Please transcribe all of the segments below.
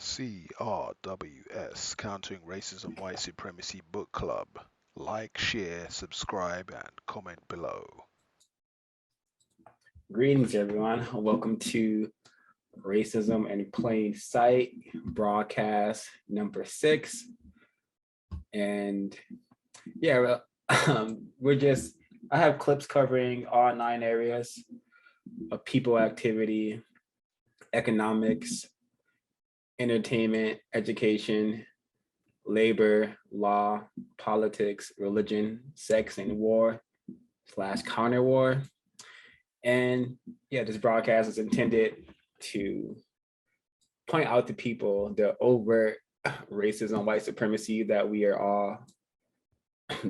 CRWS, Countering Racism White Supremacy Book Club. Like, share, subscribe, and comment below. Greetings, everyone. Welcome to Racism in Plain Sight, broadcast number 6. And yeah, I have clips covering all 9 areas of people activity, economics, entertainment, education, labor, law, politics, religion, sex, and war / counter war. And yeah, this broadcast is intended to point out to people the overt racism, white supremacy that we are all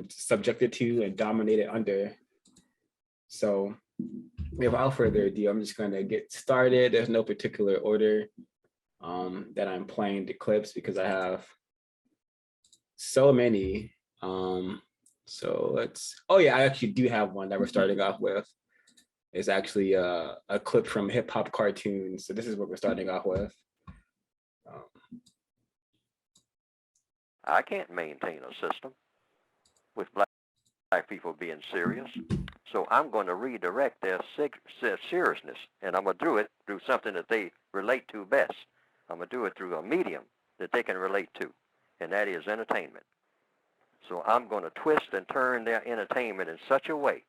subjected to and dominated under. So without further ado, I'm just going to get started. There's no particular order that I'm playing the clips because I have so many. So I actually do have one that we're starting off with. It's actually a clip from hip hop cartoons. So this is what we're starting off with. I can't maintain a system with black people being serious. So I'm going to redirect their seriousness, and I'm going to do it through something that they relate to best. I'm going to do it through a medium that they can relate to, and that is entertainment. So I'm going to twist and turn their entertainment in such a way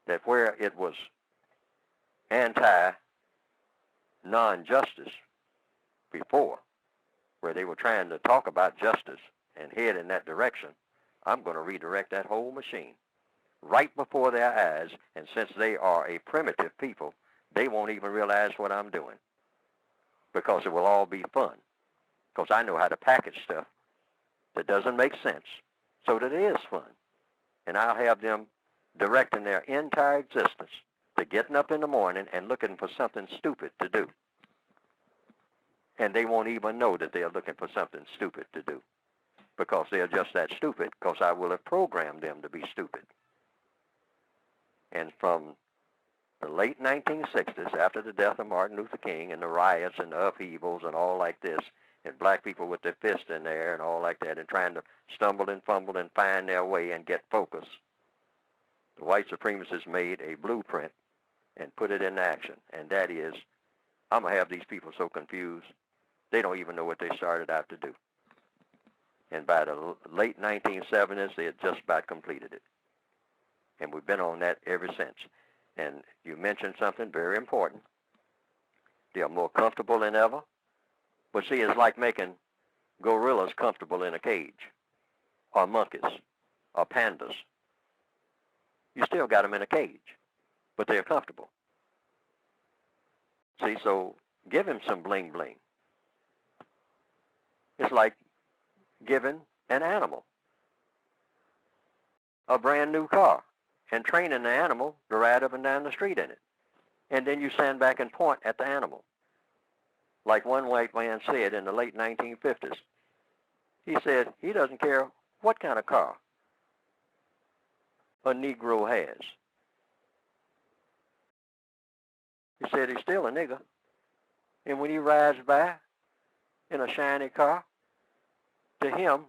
that where it was anti-non-justice before, where they were trying to talk about justice and head in that direction, I'm going to redirect that whole machine right before their eyes. And since they are a primitive people, they won't even realize what I'm doing because it will all be fun. Because I know how to package stuff that doesn't make sense so that it is fun. And I'll have them directing their entire existence to getting up in the morning and looking for something stupid to do. And they won't even know that they're looking for something stupid to do because they're just that stupid because I will have programmed them to be stupid. And from the late 1960s, after the death of Martin Luther King and the riots and the upheavals and all like this, and black people with their fists in the air and all like that and trying to stumble and fumble and find their way and get focus, the white supremacists made a blueprint and put it into action. And that is, I'm going to have these people so confused, they don't even know what they started out to do. And by the late 1970s, they had just about completed it. And we've been on that ever since. And you mentioned something very important. They are more comfortable than ever. But see, it's like making gorillas comfortable in a cage, or monkeys, or pandas. You still got them in a cage, but they're comfortable. See, so give him some bling bling. It's like giving an animal a brand new car and training the animal to ride up and down the street in it. And then you stand back and point at the animal. Like one white man said in the late 1950s. He said he doesn't care what kind of car a Negro has. He said he's still a nigger. And when he rides by in a shiny car, to him,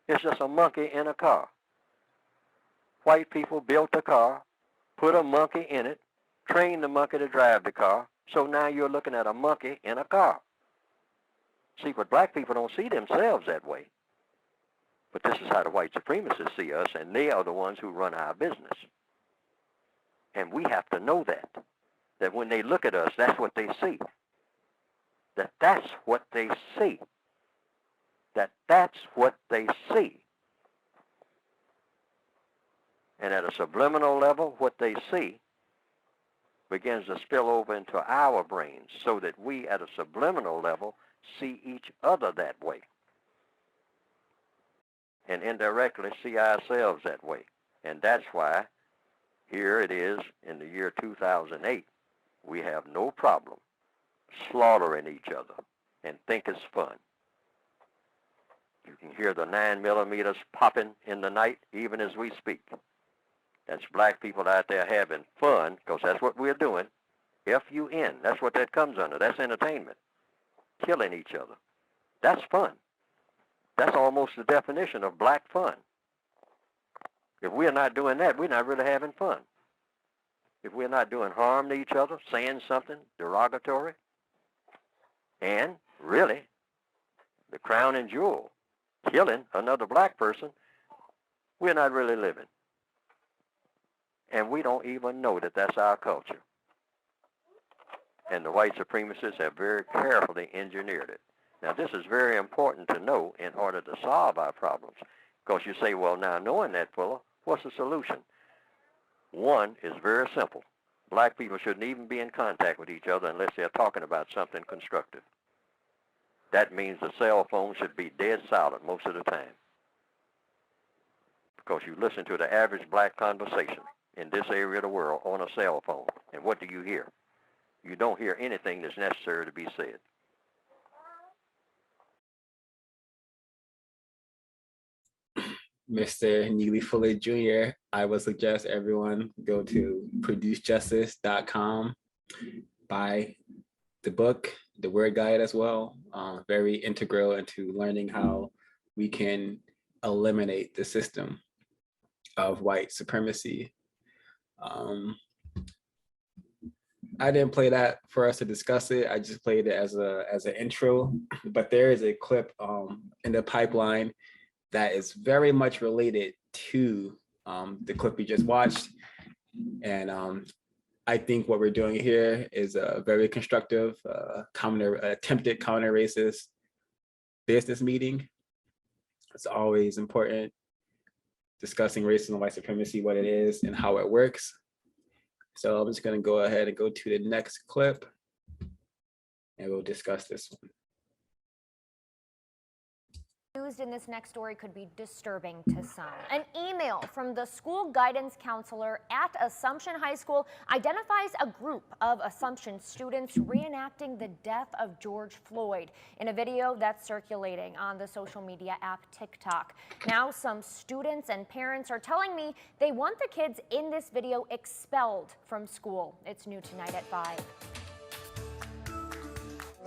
it's just a monkey in a car. White people built a car, put a monkey in it, trained the monkey to drive the car, so now you're looking at a monkey in a car. See, but black people don't see themselves that way. But this is how the white supremacists see us, and they are the ones who run our business. And we have to know that when they look at us, that's what they see. That's what they see. That's what they see. And at a subliminal level, what they see begins to spill over into our brains so that we at a subliminal level see each other that way. And indirectly see ourselves that way. And that's why here it is in the year 2008, we have no problem slaughtering each other and think it's fun. You can hear the 9mm popping in the night even as we speak. That's black people out there having fun, because that's what we're doing. F-U-N, that's what that comes under. That's entertainment. killing each other. That's fun. That's almost the definition of black fun. If we're not doing that, we're not really having fun. If we're not doing harm to each other, saying something derogatory, and really, the crown and jewel, killing another black person, we're not really living. And we don't even know that that's our culture. And the white supremacists have very carefully engineered it. Now, this is very important to know in order to solve our problems. Because you say, well, now knowing that, Fuller, what's the solution? One is very simple. Black people shouldn't even be in contact with each other unless they're talking about something constructive. That means the cell phone should be dead silent most of the time. Because you listen to the average black conversation in this area of the world on a cell phone, and what do you hear? You don't hear anything that's necessary to be said. Mr. Neely Fuller Jr., I would suggest everyone go to producejustice.com, buy the book, the word guide as well. Very integral into learning how we can eliminate the system of white supremacy. I didn't play that for us to discuss it. I just played it as an intro, but there is a clip in the pipeline that is very much related to the clip we just watched. And I think what we're doing here is a very constructive attempted counter-racist business meeting. It's always important discussing racism and white supremacy, what it is and how it works. So I'm just gonna go ahead and go to the next clip and we'll discuss this one. Used in this next story could be disturbing to some. An email from the school guidance counselor at Assumption High School identifies a group of Assumption students reenacting the death of George Floyd in a video that's circulating on the social media app TikTok. Now some students and parents are telling me they want the kids in this video expelled from school. It's new tonight at 5.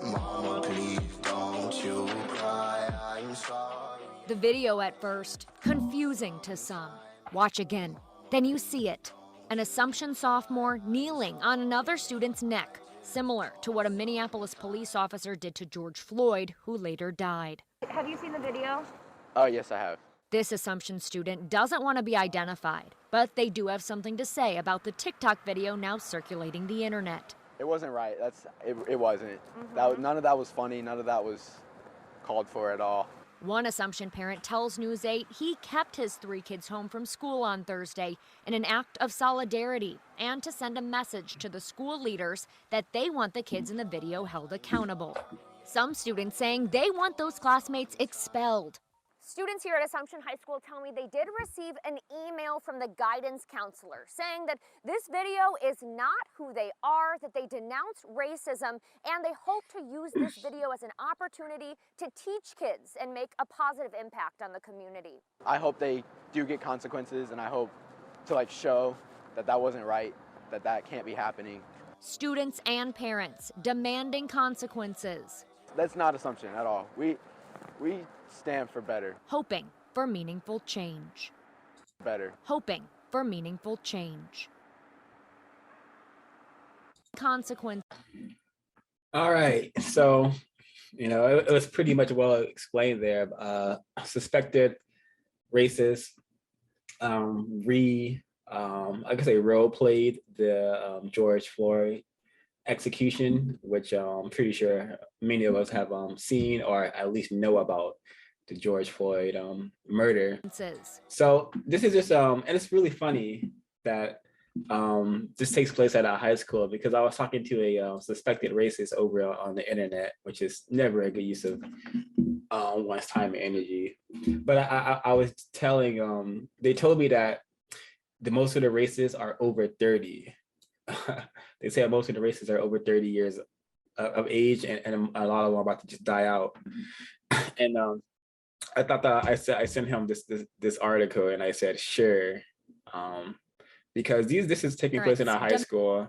Mama, please don't you cry, I'm sorry. The video at first, confusing to some. Watch again, then you see it. An Assumption sophomore kneeling on another student's neck, similar to what a Minneapolis police officer did to George Floyd, who later died. Have you seen the video? Oh, yes, I have. This Assumption student doesn't want to be identified, but they do have something to say about the TikTok video now circulating the internet. It wasn't right. It wasn't. None of that was funny. None of that was called for at all. One Assumption parent tells News 8 he kept his 3 kids home from school on Thursday in an act of solidarity and to send a message to the school leaders that they want the kids in the video held accountable. Some students saying they want those classmates expelled. Students here at Assumption High School tell me they did receive an email from the guidance counselor saying that this video is not who they are, that they denounce racism, and they hope to use this video as an opportunity to teach kids and make a positive impact on the community. I hope they do get consequences, and I hope to show that that wasn't right, that that can't be happening. Students and parents demanding consequences. That's not Assumption at all. We stand for better. Hoping for meaningful change. Better. Hoping for meaningful change. Consequence. All right, so, it was pretty much well explained there. Suspected racist, role played the George Floyd execution, which I'm pretty sure many of us have seen or at least know about the George Floyd murder. So this is just, and it's really funny that this takes place at a high school, because I was talking to a suspected racist over on the internet, which is never a good use of one's time and energy. But I was telling, they told me that most of the racists are over 30. They say most of the racists are over 30 years of age, and a lot of them are about to just die out. And I thought that I sent him this article, and I said, sure, because this is taking place in a high school.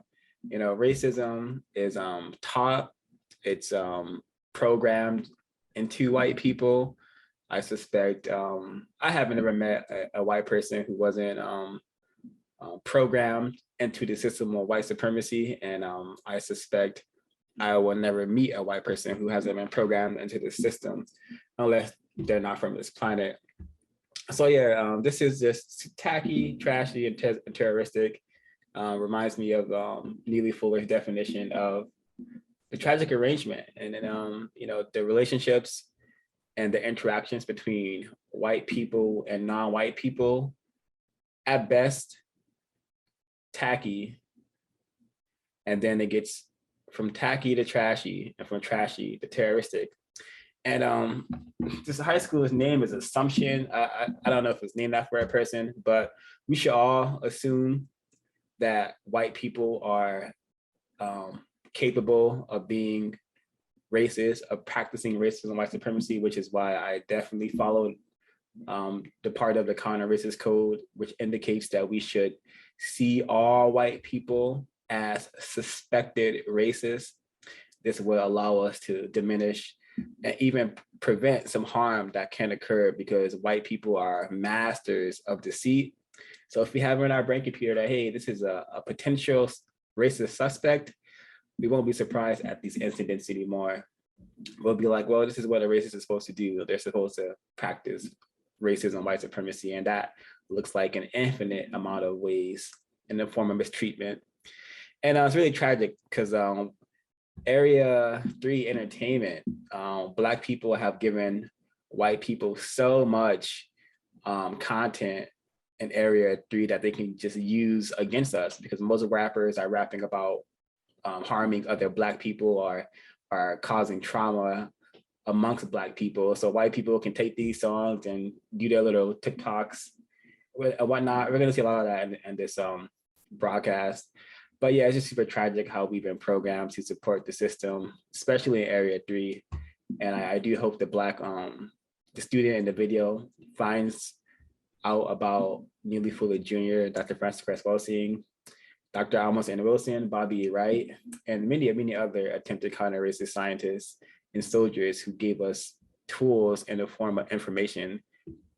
Racism is taught, it's programmed into white people. I suspect I haven't ever met a white person who wasn't programmed into the system of white supremacy, and I suspect I will never meet a white person who hasn't been programmed into the system unless they're not from this planet. So yeah, this is just tacky, trashy, and terroristic. Reminds me of Neely Fuller's definition of the tragic arrangement, and then you know, the relationships and the interactions between white people and non-white people, at best, tacky, and then it gets from tacky to trashy, and from trashy to terroristic. And this high school's name is Assumption. I don't know if it's named after a person, but we should all assume that white people are capable of being racist, of practicing racism, white supremacy, which is why I definitely followed the part of the counter-racist code, which indicates that we should see all white people as suspected racists. This will allow us to diminish and even prevent some harm that can occur, because white people are masters of deceit. So if we have in our brain computer that, hey, this is a potential racist suspect, we won't be surprised at these incidents anymore. We'll be like, well, this is what a racist is supposed to do. They're supposed to practice racism, white supremacy, and that looks like an infinite amount of ways in the form of mistreatment. And it's really tragic because Area 3 entertainment, Black people have given white people so much content in Area 3 that they can just use against us, because most rappers are rapping about harming other Black people or are causing trauma amongst Black people. So white people can take these songs and do their little TikToks and whatnot. We're gonna see a lot of that in this broadcast. But yeah, it's just super tragic how we've been programmed to support the system, especially in Area 3. And I do hope the the student in the video finds out about Neely Fuller Jr., Dr. Francis Cress Welsing, Dr. Amos N. Wilson, Bobby Wright, and many other attempted counter-racist scientists and soldiers who gave us tools in the form of information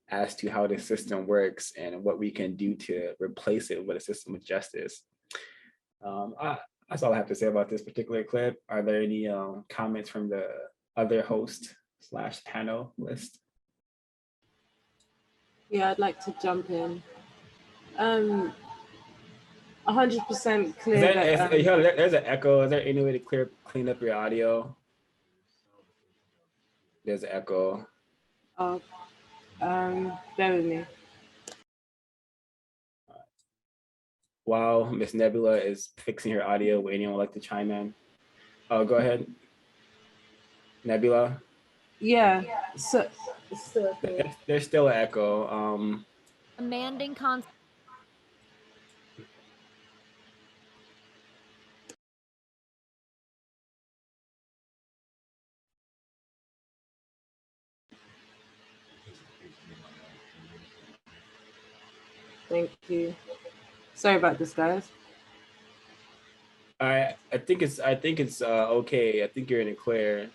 as to how the system works and what we can do to replace it with a system of justice. That's all I have to say about this particular clip. Are there any comments from the other host / panelist? Yeah, I'd like to jump in. 100% clear. There's an echo. Is there any way to clean up your audio? There's an echo. Oh, bear with me. While Miss Nebula is fixing her audio, would anyone like to chime in? Oh, go ahead, Nebula. Yeah, so there's still an echo. Demanding thank you. Sorry about this, guys. I think it's okay. I think you're in the clear.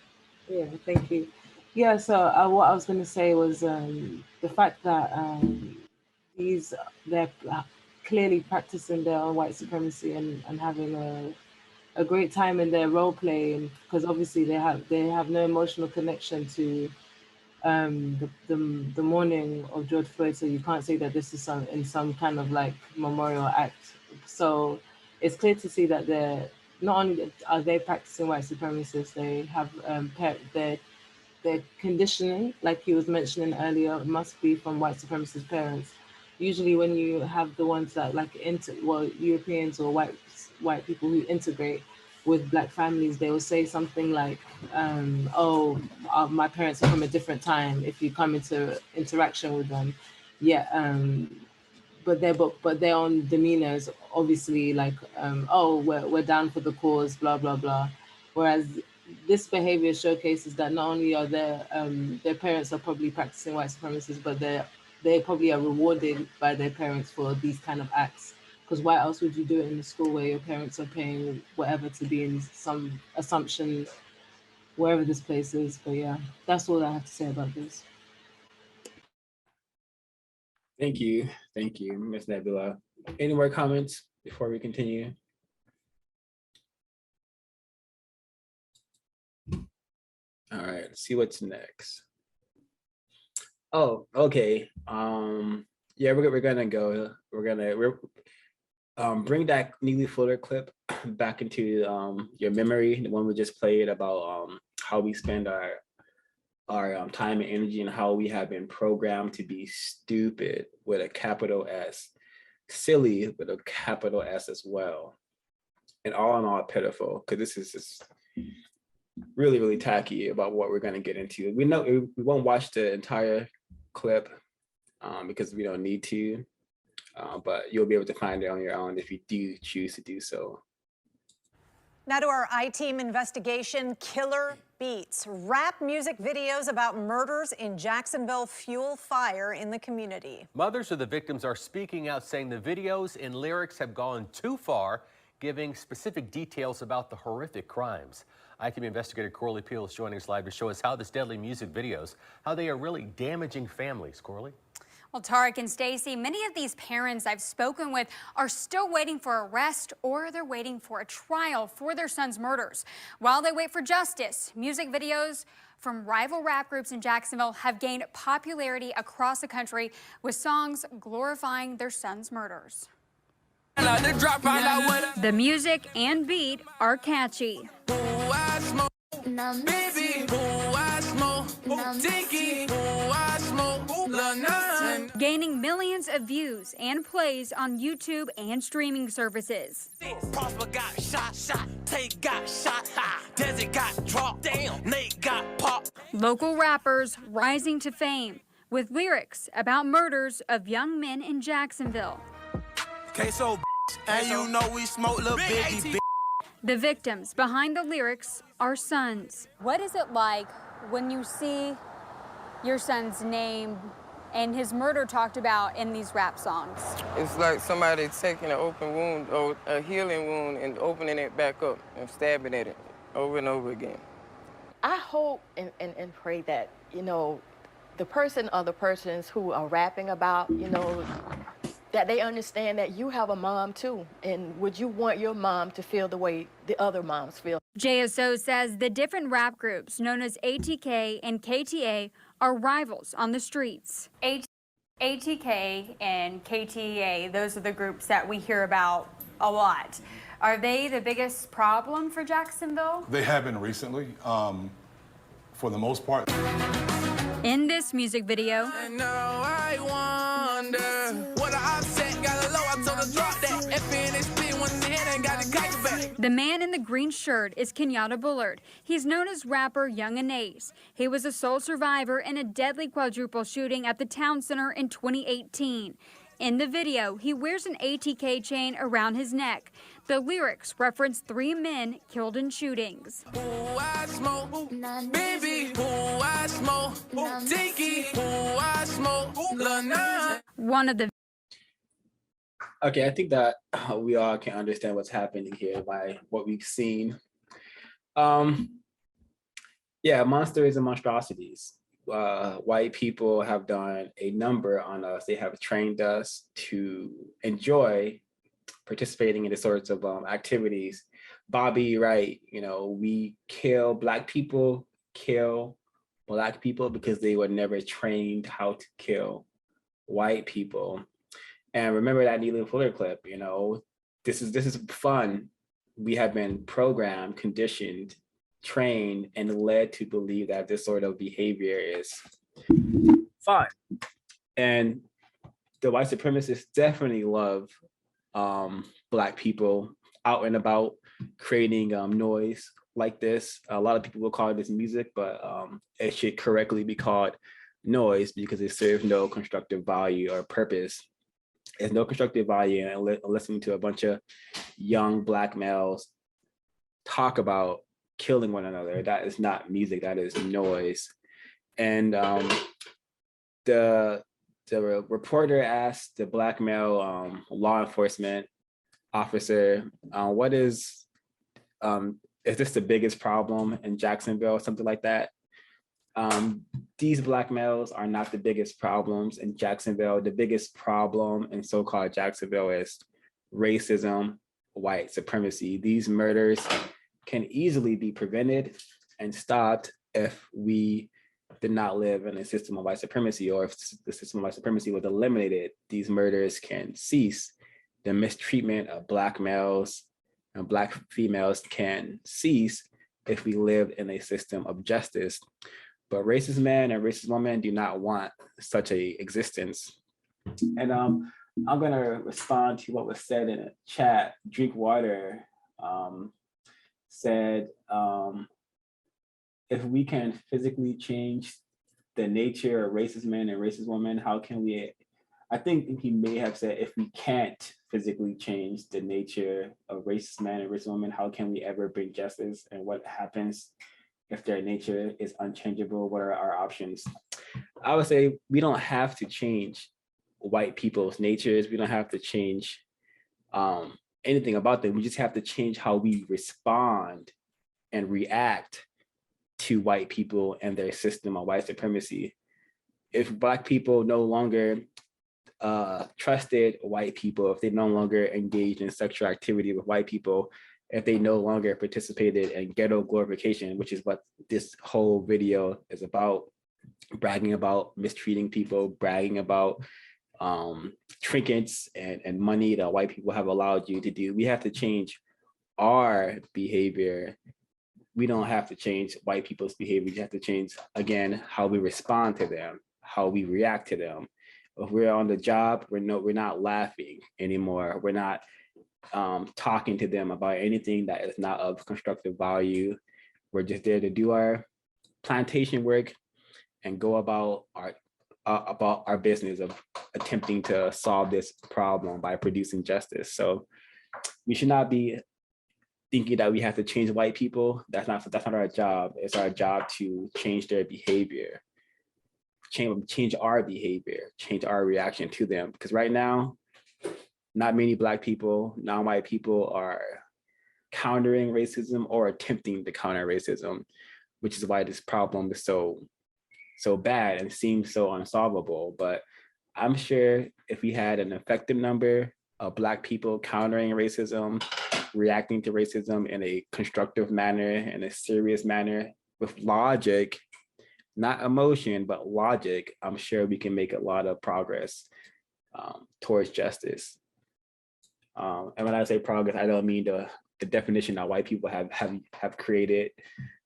Yeah, thank you. Yeah, so what I was going to say was the fact that they're clearly practicing their own white supremacy and having a great time in their role playing, because obviously they have no emotional connection to the morning of George Floyd, so you can't say that this is some kind of like memorial act. So it's clear to see that they're not only are they practicing white supremacists, they have their conditioning, like he was mentioning earlier, must be from white supremacist parents. Usually when you have the ones that like Europeans or white people who integrate with Black families, they will say something like, my parents are from a different time if you come into interaction with them. Yeah, but their own demeanor is obviously like, we're down for the cause, blah, blah, blah. Whereas this behavior showcases that not only are their parents are probably practicing white supremacists, but they probably are rewarded by their parents for these kind of acts. Because why else would you do it in the school where your parents are paying whatever to be in some assumption wherever this place is. But yeah, that's all I have to say about this. Thank you, Ms. Nebula. Any more comments before we continue? All right, let's see what's next. Oh, okay. Yeah, we're gonna go. We're bring that Neely Fuller clip back into your memory, the one we just played about how we spend our time and energy and how we have been programmed to be stupid with a capital S, silly with a capital S as well, and all in all pitiful, because this is just really, really tacky about what we're going to get into. We know we won't watch the entire clip because we don't need to, but you'll be able to find it on your own if you do choose to do so. Now to our I-Team investigation, killer beats. Rap music videos about murders in Jacksonville fuel fire in the community. Mothers of the victims are speaking out, saying the videos and lyrics have gone too far, giving specific details about the horrific crimes. I-Team investigator Corley Peel is joining us live to show us how this deadly music videos, how they are really damaging families. Corley? Well, Tarek and Stacy, many of these parents I've spoken with are still waiting for arrest, or they're waiting for a trial for their son's murders. While they wait for justice, music videos from rival rap groups in Jacksonville have gained popularity across the country with songs glorifying their son's murders. The music and beat are catchy. Gaining millions of views and plays on YouTube and streaming services. Local rappers rising to fame with lyrics about murders of young men in Jacksonville. And you know we smoke little biggie. The victims behind the lyrics are sons. What is it like when you see your son's name and his murder talked about in these rap songs? It's like somebody taking an open wound or a healing wound and opening it back up and stabbing at it over and over again. I hope and pray that, you know, the person or the persons who are rapping about, you know, that they understand that you have a mom too, and would you want your mom to feel the way the other moms feel? JSO says the different rap groups known as ATK and KTA are rivals on the streets. ATK and KTA, those are the groups that we hear about a lot. Are they the biggest problem for Jacksonville? They have been recently, for the most part. In this music video, And now I wonder what I said, got a low, I told her drop that. FNHP when the head ain't got the kite back. the man in the green shirt is Kenyatta Bullard. He's known as rapper Young and Ace. He was a sole survivor in a deadly quadruple shooting at the Town Center in 2018. In the video, he wears an ATK chain around his neck. The lyrics reference 3 men killed in shootings. I smoke, baby, I smoke, Dinky, I smoke, One of the Okay, I think that we all can understand what's happening here by what we've seen. Yeah, monsters and monstrosities. White people have done a number on us. They have trained us to enjoy participating in the sorts of activities. Bobby, right? You know, we kill Black people because they were never trained how to kill white people. And remember that Neely Fuller clip, you know, this is fun. We have been programmed, conditioned, trained, and led to believe that this sort of behavior is fun. And the white supremacists definitely love Black people out and about creating noise like this. A lot of people will call this music, but it should correctly be called noise because it serves no constructive value or purpose. There's no constructive value in listening to a bunch of young Black males talk about killing one another. That is not music, that is noise. And the reporter asked the Black male law enforcement officer, what is is this the biggest problem in Jacksonville, something like that? These Black males are not the biggest problems in Jacksonville. The biggest problem in so-called Jacksonville is racism, white supremacy. These murders can easily be prevented and stopped if we did not live in a system of white supremacy, or if the system of white supremacy was eliminated, these murders can cease. The mistreatment of Black males and Black females can cease if we lived in a system of justice. But racist men and racist women do not want such a existence. And I'm gonna respond to what was said in a chat. Drink Water said, if we can physically change the nature of racist men and racist women, how can we, I think he may have said, if we can't physically change the nature of racist men and racist women, how can we ever bring justice? And what happens if their nature is unchangeable? What are our options? I would say we don't have to change white people's natures. We don't have to change anything about them. We just have to change how we respond and react to white people and their system of white supremacy. If Black people no longer trusted white people, if they no longer engaged in sexual activity with white people, if they no longer participated in ghetto glorification, which is what this whole video is about, bragging about mistreating people, bragging about trinkets and money that white people have allowed you to do. We have to change our behavior. We don't have to change white people's behavior. We have to change, again, how we respond to them, how we react to them. If we're on the job, we're not laughing anymore. We're not talking to them about anything that is not of constructive value. We're just there to do our plantation work and go about our business of attempting to solve this problem by producing justice. So we should not be thinking that we have to change white people. That's not our job. It's our job to change their behavior, change our behavior, change our reaction to them. Because right now, not many Black people, non-white people are countering racism or attempting to counter racism, which is why this problem is so bad and seems so unsolvable. But I'm sure if we had an effective number of Black people countering racism, reacting to racism in a constructive manner, in a serious manner, with logic, not emotion, but logic, I'm sure we can make a lot of progress towards justice. And when I say progress, I don't mean the definition that white people have created.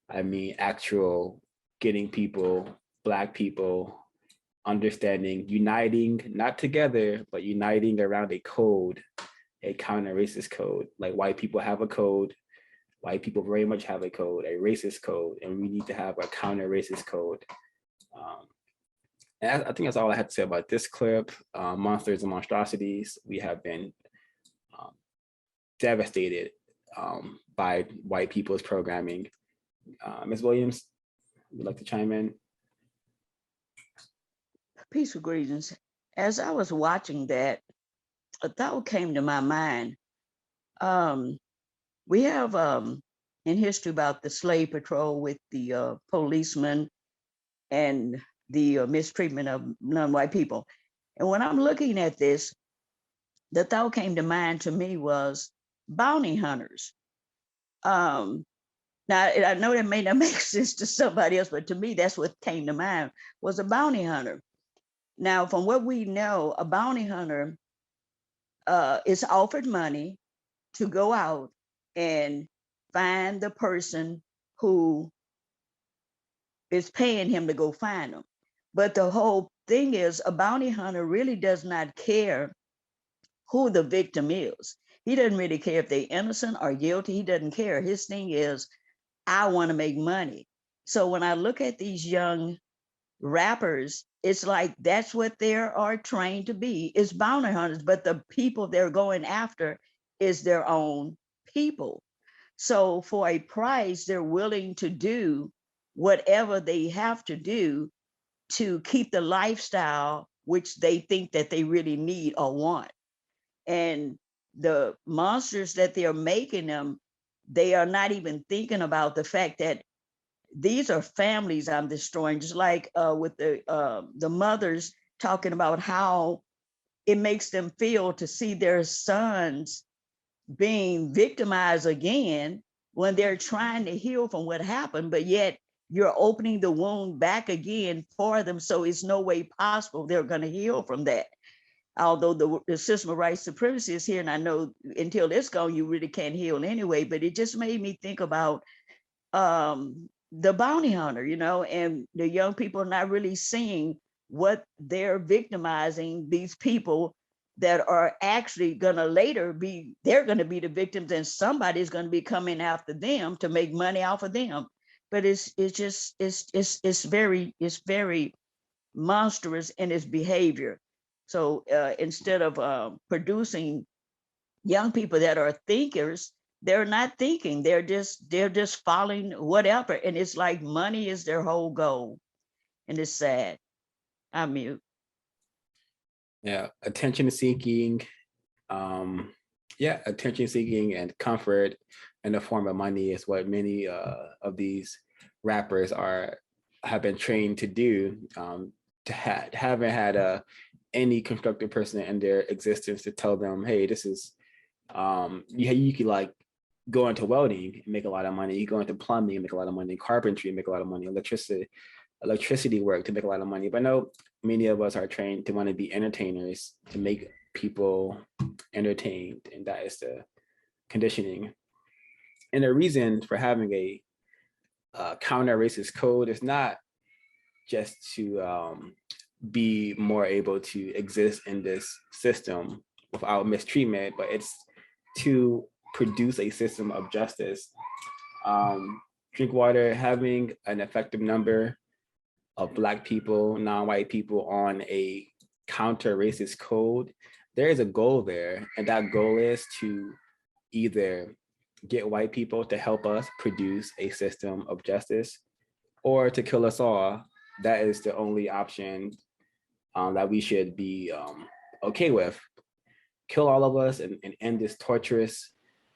I mean actual getting people, Black people, understanding, uniting, not together, but uniting around a code, a counter-racist code. Like white people have a code, white people very much have a code, a racist code, and we need to have a counter-racist code. And I think that's all I had to say about this clip. Monsters and monstrosities, we have been devastated by white people's programming. Ms. Williams, would you like to chime in? Peaceful greetings. As I was watching that, a thought came to my mind. We have in history about the slave patrol with the policemen and the mistreatment of non-white people. And when I'm looking at this, the thought came to mind to me was bounty hunters. Now, I know that may not make sense to somebody else, but to me, that's what came to mind, was a bounty hunter. Now, from what we know, a bounty hunter is offered money to go out and find the person who is paying him to go find them. But the whole thing is, a bounty hunter really does not care who the victim is. He doesn't really care if they're innocent or guilty. He doesn't care. His thing is, I want to make money. So when I look at these young rappers, it's like that's what they are trained to be, is bounty hunters, but the people they're going after is their own people. So for a price, they're willing to do whatever they have to do to keep the lifestyle which they think that they really need or want. And the monsters that they're making them they are not even thinking about the fact that these are families I'm destroying, just like with the mothers talking about how it makes them feel to see their sons being victimized again when they're trying to heal from what happened, but yet you're opening the wound back again for them. So it's no way possible they're going to heal from that. Although the system of white supremacy is here, and I know until it's gone, you really can't heal anyway, but it just made me think about the bounty hunter, and the young people are not really seeing what they're victimizing these people that are actually going to later they're going to be the victims, and somebody's going to be coming after them to make money off of them. But it's very monstrous in its behavior. So instead of producing young people that are thinkers, they're not thinking. They're just following whatever, and it's like money is their whole goal, and it's sad. I'm mute. Yeah, attention seeking. Attention seeking and comfort in the form of money is what many of these rappers have been trained to do. Haven't had any constructive person in their existence to tell them, hey, this is you could like go into welding and make a lot of money. You go into plumbing and make a lot of money, carpentry and make a lot of money, electricity work to make a lot of money. But no, many of us are trained to want to be entertainers, to make people entertained, and that is the conditioning. And the reason for having a counter-racist code is not just to be more able to exist in this system without mistreatment, but it's to produce a system of justice. Drinkwater having an effective number of Black people, non-white people on a counter-racist code, there is a goal there, and that goal is to either get white people to help us produce a system of justice or to kill us all. That is the only option that we should be okay with. Kill all of us and end this torturous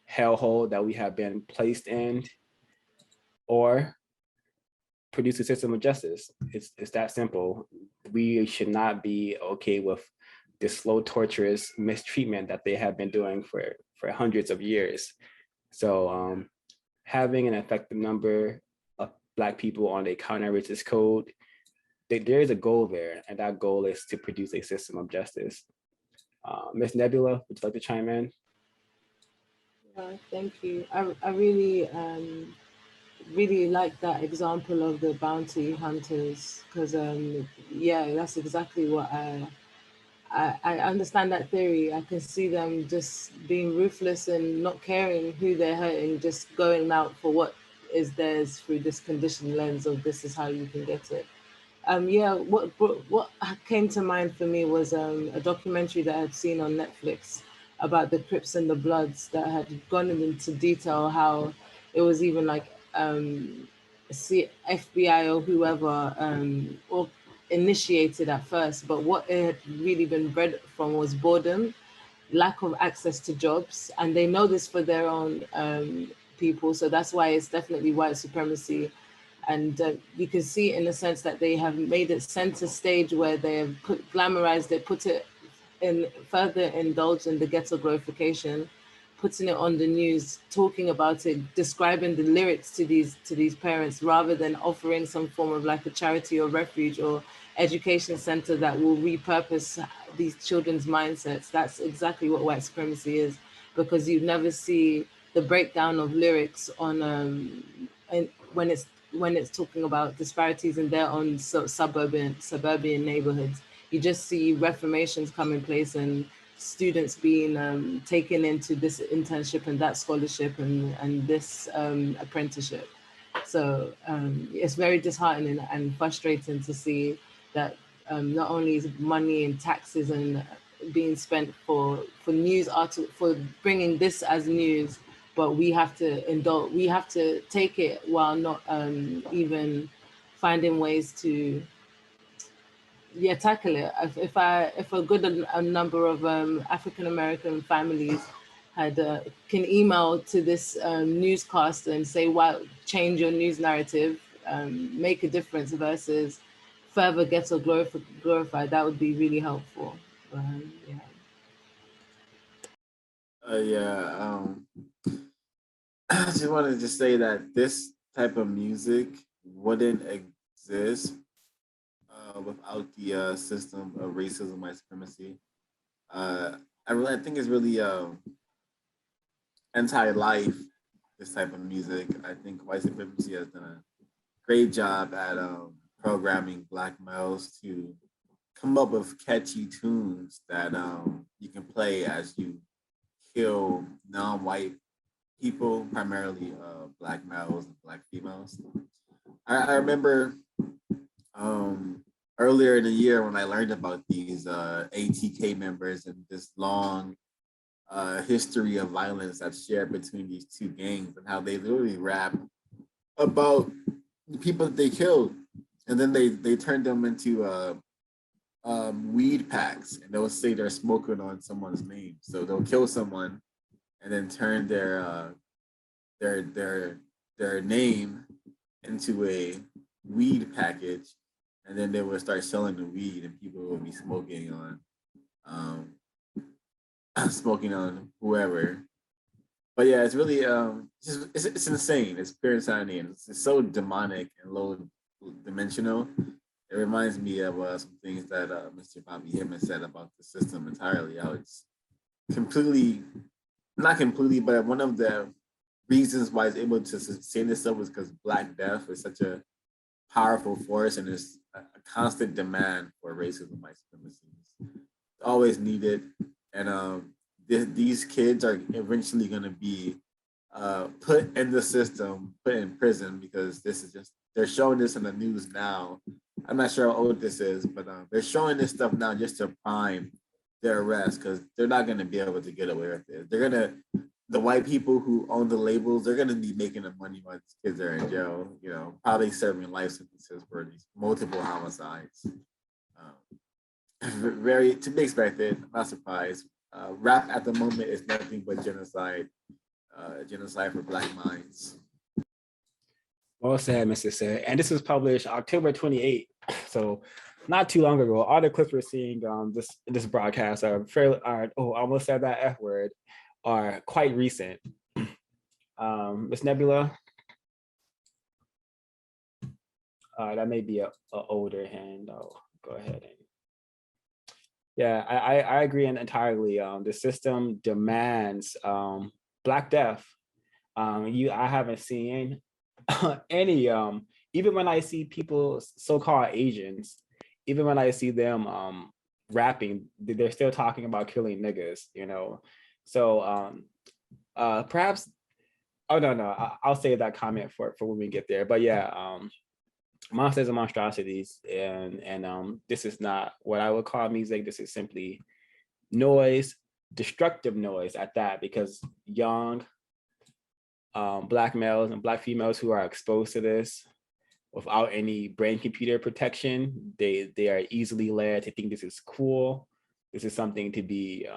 hellhole that we have been placed in, or produce a system of justice. It's that simple. We should not be okay with this slow, torturous mistreatment that they have been doing for hundreds of years. So having an effective number of Black people on a counter-racist code, there is a goal there, and that goal is to produce a system of justice. Ms. Nebula, would you like to chime in? Thank you. I really really like that example of the bounty hunters, because that's exactly what I understand that theory. I can see them just being ruthless and not caring who they're hurting, just going out for what is theirs through this conditioned lens of this is how you can get it. What came to mind for me was a documentary that I had seen on Netflix about the Crips and the Bloods, that had gone into detail how it was even like FBI or whoever or initiated at first, but what it had really been bred from was boredom, lack of access to jobs, and they know this for their own people. So that's why it's definitely white supremacy. And you can see in the sense that they have made it center stage, where they have glamorized it, put it in, further indulged in the ghetto glorification, putting it on the news, talking about it, describing the lyrics to these parents, rather than offering some form of like a charity or refuge or education center that will repurpose these children's mindsets. That's exactly what white supremacy is, because you never see the breakdown of lyrics on and when it's talking about disparities in their own suburban neighborhoods. You just see reformations come in place and students being taken into this internship and that scholarship and this apprenticeship. So it's very disheartening and frustrating to see that not only is money and taxes and being spent for news articles, for bringing this as news, but we have to indulge, we have to take it while not even finding ways to tackle it. If a good number of African American families can email to this newscaster and say, "Well, change your news narrative, make a difference," versus further get or glorified. That would be really helpful. Yeah. I just wanted to say that this type of music wouldn't exist without the system of racism, white supremacy. I think it's really anti-life, this type of music. I think white supremacy has done a great job at programming Black males to come up with catchy tunes that you can play as you kill non-white people, primarily Black males and Black females. I remember earlier in the year when I learned about these ATK members and this long history of violence that's shared between these two gangs and how they literally rap about the people that they killed. And then they turned them into weed packs, and they'll say they're smoking on someone's name. So they'll kill someone and then turn their name into a weed package, and then they would start selling the weed, and people would be smoking on smoking on whoever. But yeah, it's really it's insane. It's pure insanity, and it's so demonic and low dimensional. It reminds me of some things that Mr. Bobby Hemmett said about the system entirely. How it's completely, not completely, but one of the reasons why it's able to sustain itself is because Black death is such a powerful force, and there's a constant demand for racism, white supremacy. It's always needed, and these kids are eventually going to be put in the system, put in prison, because this is just, they're showing this in the news now. I'm not sure how old this is, but they're showing this stuff now just to prime their arrest, because they're not going to be able to get away with it. They're going to, the white people who own the labels, they're going to be making the money while these kids are in jail, you know, probably serving life sentences for these multiple homicides. Very to be expected, I'm not surprised. Rap at the moment is nothing but genocide, genocide for Black minds. Well said, Mr. Said. And this was published October 28th, so not too long ago. All the clips we're seeing this broadcast are fairly, I almost said that F word, are quite recent. Miss Nebula, that may be a older hand. I'll go ahead and. Yeah, I agree entirely. The system demands Black death. I haven't seen any, even when I see people, so-called Asians, even when I see them rapping, they're still talking about killing niggas, you know? So perhaps, oh no, I'll save that comment for when we get there. But yeah, monsters and monstrosities, and this is not what I would call music. This is simply noise, destructive noise at that, because young Black males and Black females who are exposed to this without any brain computer protection, they are easily led to think this is cool. This is something to be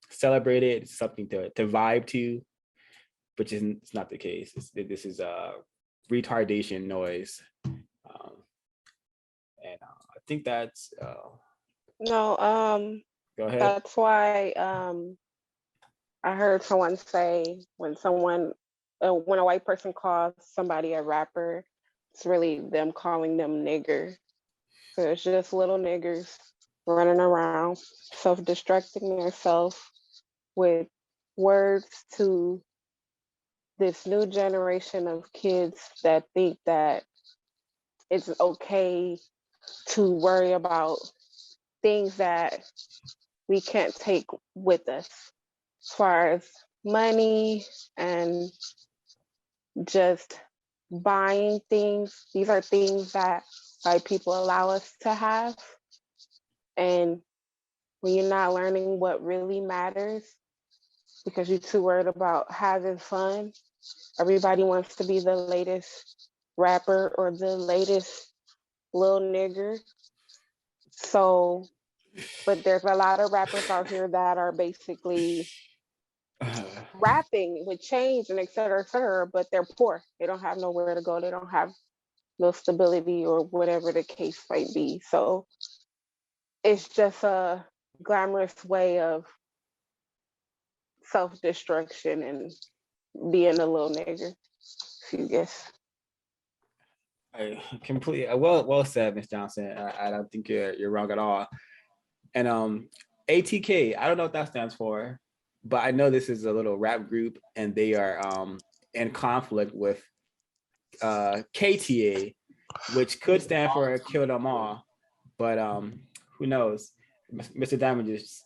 celebrated, something to vibe to, which is not the case. This is retardation noise. And I think that's no. Go ahead. That's why I heard someone say when a white person calls somebody a rapper, it's really them calling them nigger. So it's just little niggers running around, self-destructing themselves with words to this new generation of kids that think that it's okay to worry about things that we can't take with us, as far as money and just buying things. These are things that white people allow us to have. And when you're not learning what really matters because you're too worried about having fun, everybody wants to be the latest rapper or the latest little nigger. So, but there's a lot of rappers out here that are basically rapping with change and et cetera, but they're poor. They don't have nowhere to go. They don't have no stability or whatever the case might be. So it's just a glamorous way of self-destruction and being a little nigger, if you guess. I completely well said, Miss Johnson. I don't think you're wrong at all. And ATK, I don't know what that stands for, but I know this is a little rap group, and they are in conflict with KTA, which could stand for Kill Them All, but who knows? Mr. Damages.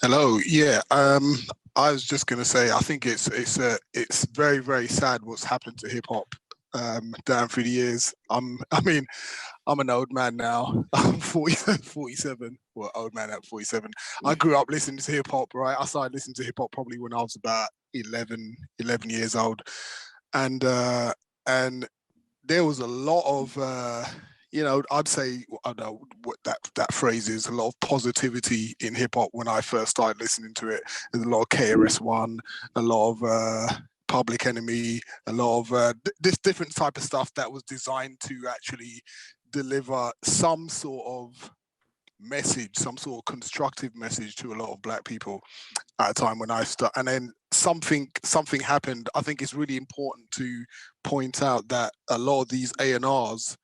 Hello. Yeah. I was just gonna say I think it's very, very sad what's happened to hip hop down through the years. I mean, I'm an old man now. I'm 47. Well, old man at 47. I grew up listening to hip hop, right? I started listening to hip hop probably when I was about 11 years old. And there was a lot of I'd say, I don't know what that phrase is, a lot of positivity in hip hop when I first started listening to it. There's a lot of KRS-One, a lot of Public Enemy, a lot of this different type of stuff that was designed to actually deliver some sort of message, some sort of constructive message to a lot of black people at a time when I start. And then something happened. I think it's really important to point out that a lot of these A&Rs,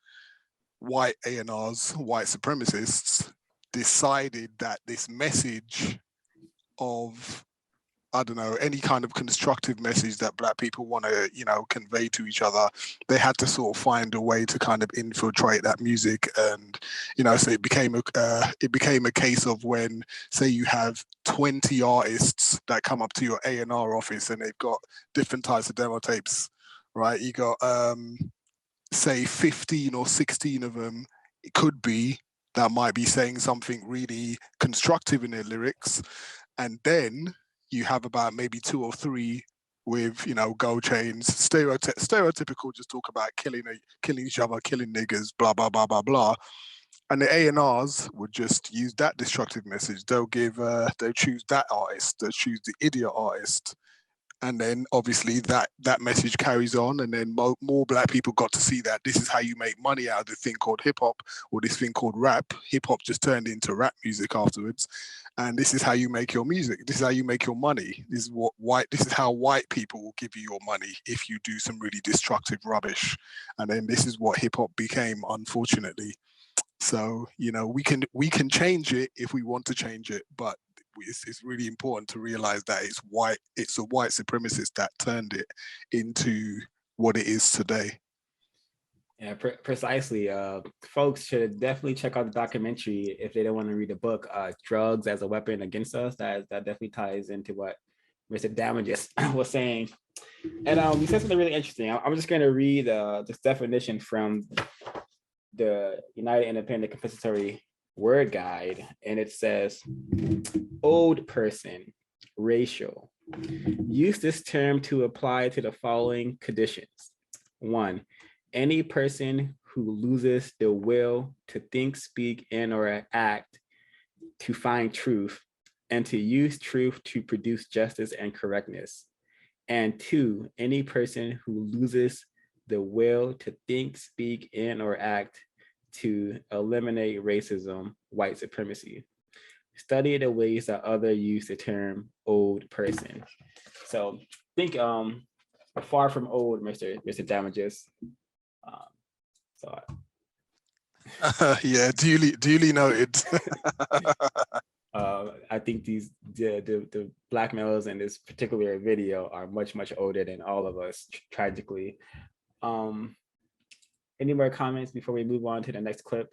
white supremacists, decided that this message of, I don't know, any kind of constructive message that black people want to, convey to each other, they had to sort of find a way to kind of infiltrate that music. And, so it became a case of when, say, you have 20 artists that come up to your A&R office and they've got different types of demo tapes, right? You got, say 15 or 16 of them, it could be, that might be saying something really constructive in their lyrics. And then you have about maybe 2 or 3 with, gold chains, stereotypical, just talk about killing each other, killing niggas, blah, blah, blah, blah, blah. And the A&Rs would just use that destructive message. They'll choose that artist, they'll choose the idiot artist. And then obviously that message carries on, and then more black people got to see that this is how you make money out of the thing called hip hop, or this thing called rap. Hip hop just turned into rap music afterwards, and this is how you make your music. This is how you make your money. This is how white people will give you your money if you do some really destructive rubbish. And then this is what hip hop became, unfortunately. So we can change it if we want to change it, but it's really important to realize that it's a white supremacist that turned it into what it is today. Yeah, precisely. Folks should definitely check out the documentary if they don't want to read the book, Drugs as a Weapon Against Us. That definitely ties into what Mr. Damages was saying. And you said something really interesting. I'm just going to read this definition from the United Independent Compensatory Word Guide, and it says, old person, racial. Use this term to apply to the following conditions. 1, any person who loses the will to think, speak, and or act to find truth and to use truth to produce justice and correctness. And 2, any person who loses the will to think, speak, and or act to eliminate racism, white supremacy. Study the ways that others use the term old person. So think far from old, Mr. Damages. Yeah, duly noted. I think the black males in this particular video are much older than all of us, tragically. Any more comments before we move on to the next clip?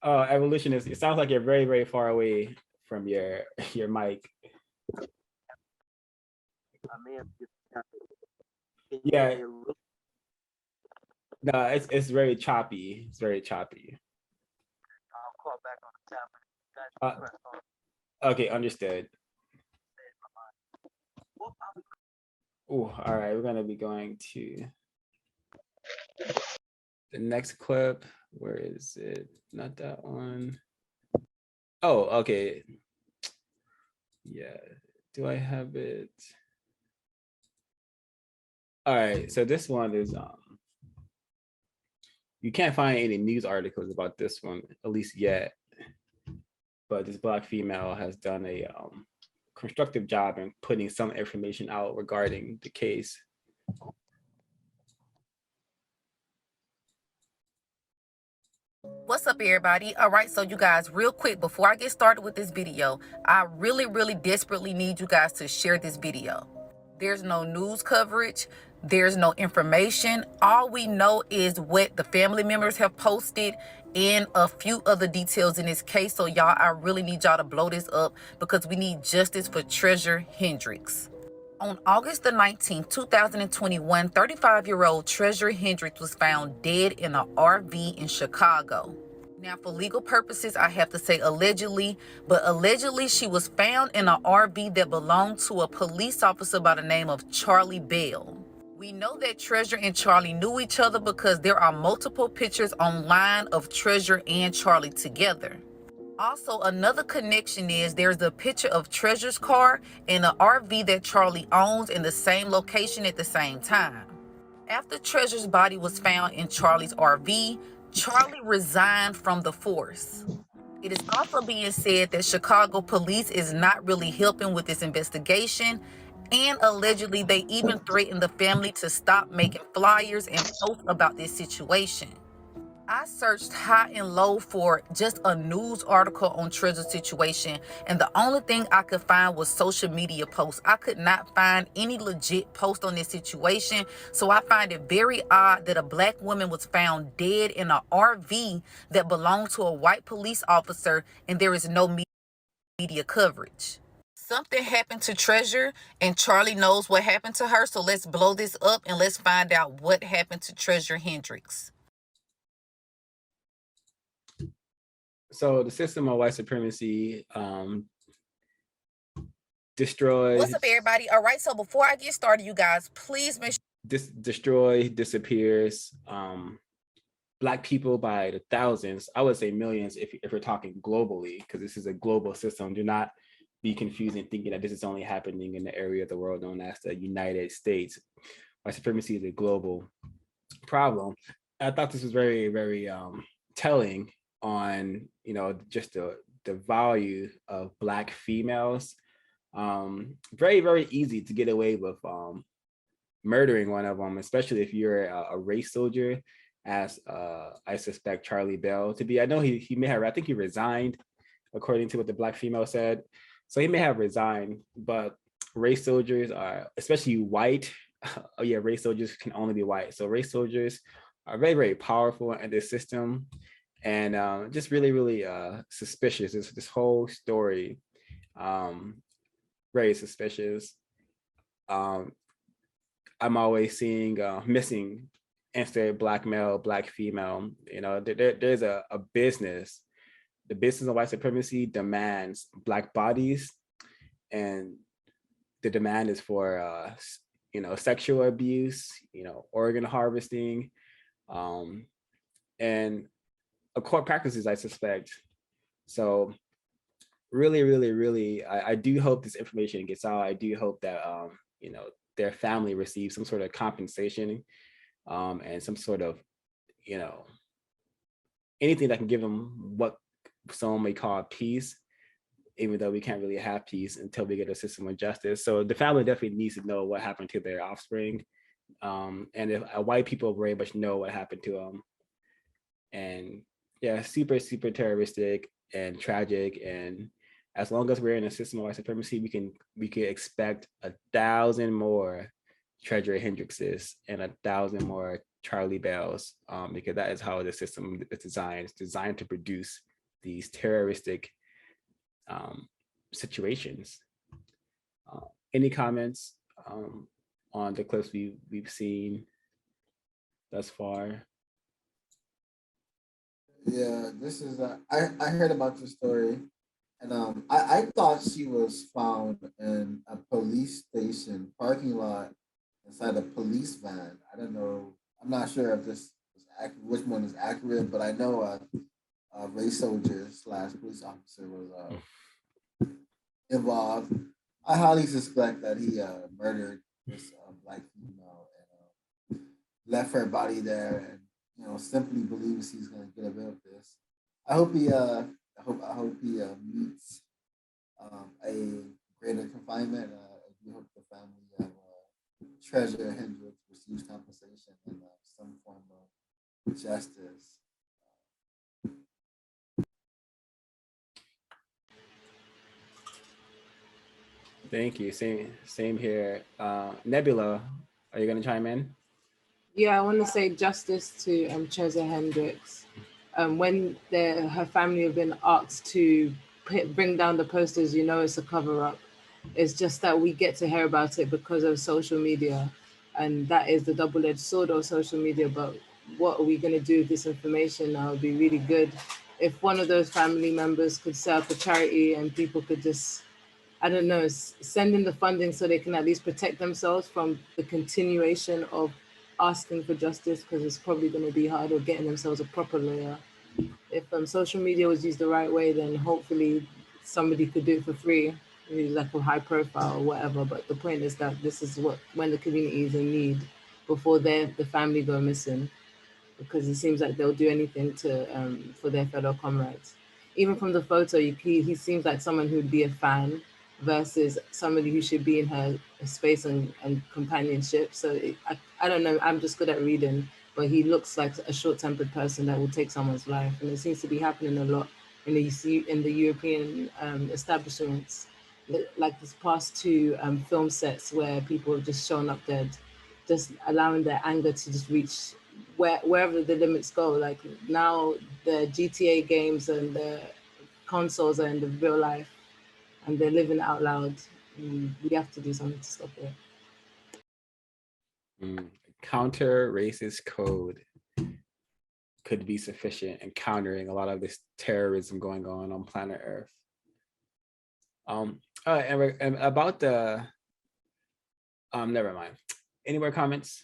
Evolutionist, it sounds like you're very far away from your mic. Yeah. No, it's very choppy. It's very choppy. I'll call back on the tablet. Okay, understood. Oh, all right. We're gonna be going to the next clip. Where is it? Not that one. Oh, okay. Yeah. Do I have it? All right. So this one is you can't find any news articles about this one, at least yet. But this Black female has done a constructive job in putting some information out regarding the case. What's up, everybody? All right, so you guys, real quick, before I get started with this video, I really desperately need you guys to share this video. There's no news coverage. There's no information. All we know is what the family members have posted and a few other details in this case. So y'all, I really need y'all to blow this up because we need justice for Treasure Hendricks. On August the 19th, 2021, 35-year-old Treasure Hendricks was found dead in an RV in Chicago. Now, for legal purposes, I have to say allegedly, but allegedly she was found in an RV that belonged to a police officer by the name of Charlie Bell. We know that Treasure and Charlie knew each other because there are multiple pictures online of Treasure and Charlie together. Also, another connection is there's a picture of Treasure's car and an RV that Charlie owns in the same location at the same time. After Treasure's body was found in Charlie's RV, Charlie resigned from the force. It is also being said that Chicago police is not really helping with this investigation, and allegedly they even threatened the family to stop making flyers and posts about this situation. I searched high and low for just a news article on Treasure's situation, and the only thing I could find was social media posts. I could not find any legit post on this situation, so I find it very odd that a Black woman was found dead in an RV that belonged to a white police officer, and there is no media coverage. Something happened to Treasure, and Charlie knows what happened to her, so let's blow this up and let's find out what happened to Treasure Hendricks. So the system of white supremacy destroys. What's up, everybody? All right, so before I get started, you guys, please make sure disappears Black people by the thousands. I would say millions if we're talking globally, because this is a global system. Do not be confused in thinking that this is only happening in the area of the world known as the United States. White supremacy is a global problem. I thought this was very telling on, you know, just the value of Black females. Very easy to get away with murdering one of them, especially if you're a race soldier, as I suspect Charlie Bell to be. I know he may have, I think he resigned, according to what the Black female said. So he may have resigned, but race soldiers are, especially white, oh yeah, race soldiers can only be white. So race soldiers are very powerful in this system. And just really suspicious. This whole story, very suspicious. I'm always seeing missing instead of Black male, Black female. You know, there's a business. The business of white supremacy demands Black bodies, and the demand is for you know, sexual abuse, you know, organ harvesting, and occult practices, I suspect. So really, I do hope this information gets out. I do hope that, you know, their family receives some sort of compensation and some sort of, you know, anything that can give them what some may call peace, even though we can't really have peace until we get a system of justice. So the family definitely needs to know what happened to their offspring. And if white people very much know what happened to them. And yeah, super terroristic and tragic. And as long as we're in a system of white supremacy, we can expect 1,000 more Treasure Hendrickses and 1,000 more Charlie Bells, because that is how the system is designed. It's designed to produce these terroristic situations. Any comments on the clips we've seen thus far? Yeah, this is I heard about the story, and I thought she was found in a police station parking lot inside a police van. I don't know. I'm not sure if this is which one is accurate, but I know a race soldier slash police officer was involved. I highly suspect that he murdered this black female and left her body there, and simply believes he's going to get away with this. I hope he meets a greater confinement. We hope the family of Treasure Hendricks receives compensation and some form of justice. Thank you. Same here. Nebula, are you gonna chime in? Yeah, I want to say justice to Cheza Hendricks. When her family have been asked to bring down the posters, it's a cover-up. It's just that we get to hear about it because of social media, and that is the double-edged sword of social media. But what are we going to do with this information now? It'd be really good if one of those family members could set up a charity and people could just, I don't know, send in the funding so they can at least protect themselves from the continuation of asking for justice, because it's probably going to be hard, or getting themselves a proper lawyer. If social media was used the right way, then hopefully somebody could do it for free, who's like a high profile or whatever. But the point is that this is when the community is in need, before the family go missing, because it seems like they'll do anything for their fellow comrades. Even from the photo, he seems like someone who'd be a fan versus somebody who should be in her space and companionship. So I don't know, I'm just good at reading, but he looks like a short-tempered person that will take someone's life. And it seems to be happening a lot in the European establishments, like this past two film sets where people have just shown up dead, just allowing their anger to just reach wherever the limits go. Like now the GTA games and the consoles are in the real life, and they're living out loud. We have to do something to stop it. Counter racist code could be sufficient in countering a lot of this terrorism going on planet Earth. And about the never mind. Any more comments?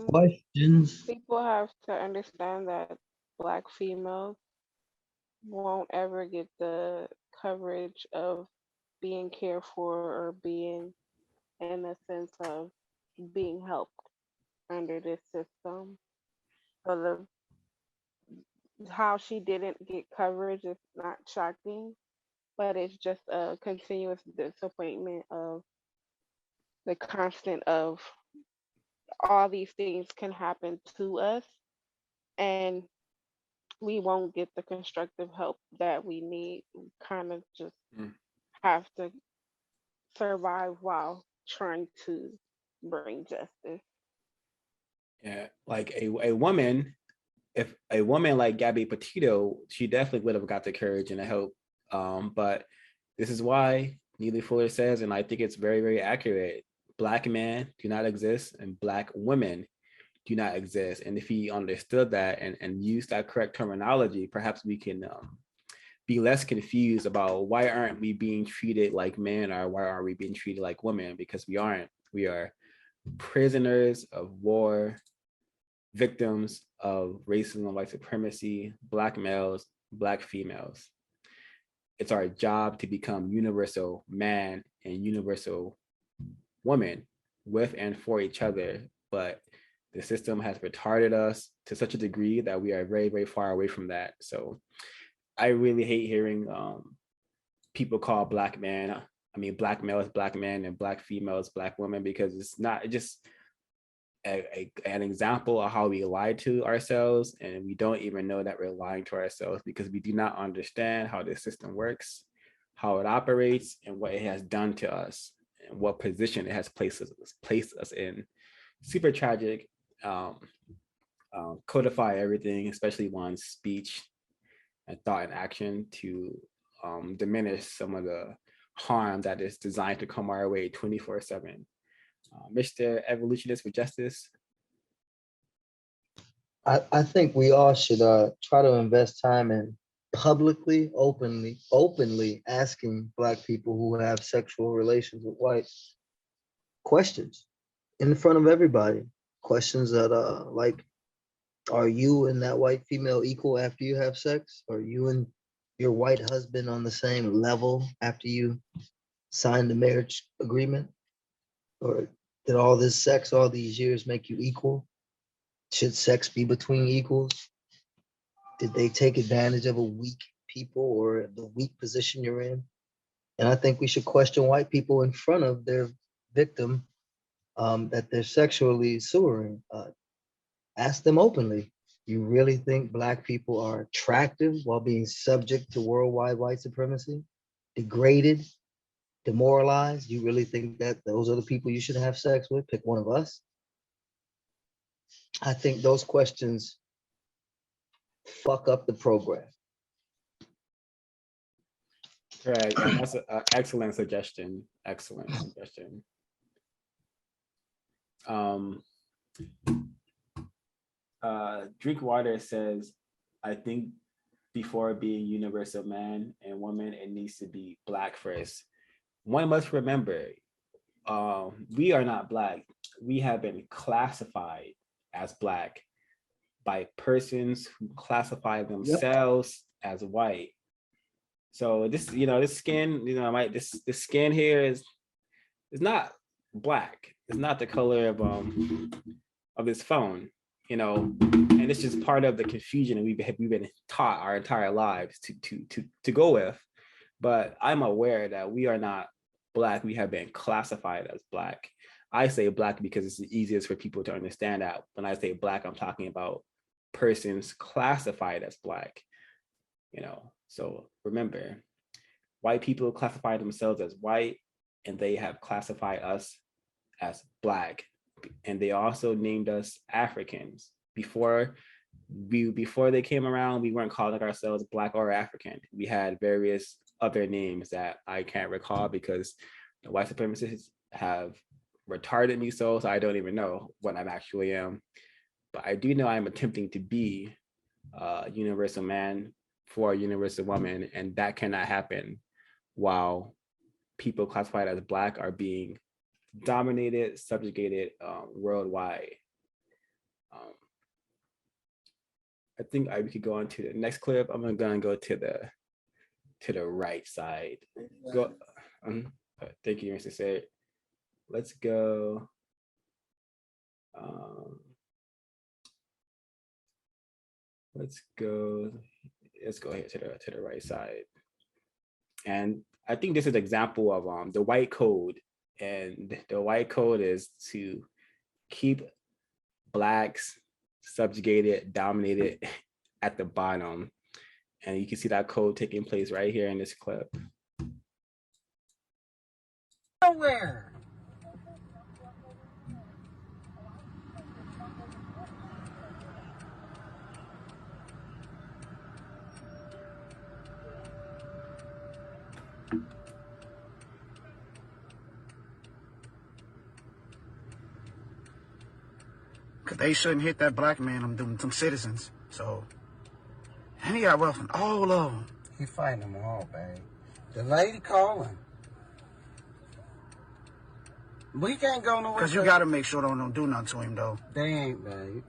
Questions? People have to understand that Black females won't ever get the coverage of being cared for or being in a sense of being helped under this system. So how she didn't get coverage is not shocking, but it's just a continuous disappointment of the constant of all these things can happen to us, and we won't get the constructive help that we need. We kind of just have to survive while trying to bring justice. Yeah, like a woman, if a woman like Gabby Petito, she definitely would have got the courage and the help. But this is why Neely Fuller says, and I think it's very, very accurate, Black men do not exist and Black women do not exist. And if he understood that and used that correct terminology, perhaps we can be less confused about why aren't we being treated like men, or why aren't we being treated like women? Because we aren't. We are prisoners of war, victims of racism, white supremacy, Black males, Black females. It's our job to become universal man and universal woman with and for each other. But the system has retarded us to such a degree that we are very, very far away from that. So I really hate hearing people call Black males Black men and Black females Black women, because it's not just an example of how we lie to ourselves, and we don't even know that we're lying to ourselves because we do not understand how this system works, how it operates, and what it has done to us, and what position it has placed us in. Super tragic. Codify everything, especially one's speech and thought and action, to diminish some of the harm that is designed to come our way 24/7. Mr. Evolutionist for Justice. I think we all should try to invest time in publicly, openly asking Black people who have sexual relations with whites questions in front of everybody. Questions that like, are you and that white female equal after you have sex? Are you and your white husband on the same level after you sign the marriage agreement? Or did all this sex all these years make you equal? Should sex be between equals? Did they take advantage of a weak people or the weak position you're in? And I think we should question white people in front of their victim that they're sexually sewering. Ask them openly. You really think Black people are attractive while being subject to worldwide white supremacy, degraded, demoralized? You really think that those are the people you should have sex with? Pick one of us. I think those questions fuck up the program. Right, and that's an excellent suggestion. Excellent suggestion. Drink Water says, I think before being universal man and woman, it needs to be Black first. One must remember, we are not Black. We have been classified as Black by persons who classify themselves as white. So this, this skin, this skin here is not Black. It's not the color of this phone, and it's just part of the confusion we've been taught our entire lives to go with. But I'm aware that we are not Black. We have been classified as Black. I say Black because it's the easiest for people to understand that. When I say Black, I'm talking about persons classified as Black. So remember, white people classify themselves as white, and they have classified us as Black. And they also named us Africans. Before they came around, we weren't calling ourselves Black or African. We had various other names that I can't recall because the white supremacists have retarded me so I don't even know what I actually am. But I do know I'm attempting to be a universal man for a universal woman, and that cannot happen while people classified as Black are being dominated, subjugated worldwide. I think we could go on to the next clip. I'm gonna go to the right side. Go. Thank you, Mr. Said. Let's go. Let's go here to the right side. And I think this is an example of the white code. And the white code is to keep Blacks subjugated, dominated at the bottom. And you can see that code taking place right here in this clip. Nowhere. Cause they shouldn't hit that Black man, them citizens. So, and he got weapons, all of them. He fighting them all, babe. The lady calling. We can't go nowhere. Cause you gotta make sure they don't do nothing to him, though. They ain't, babe.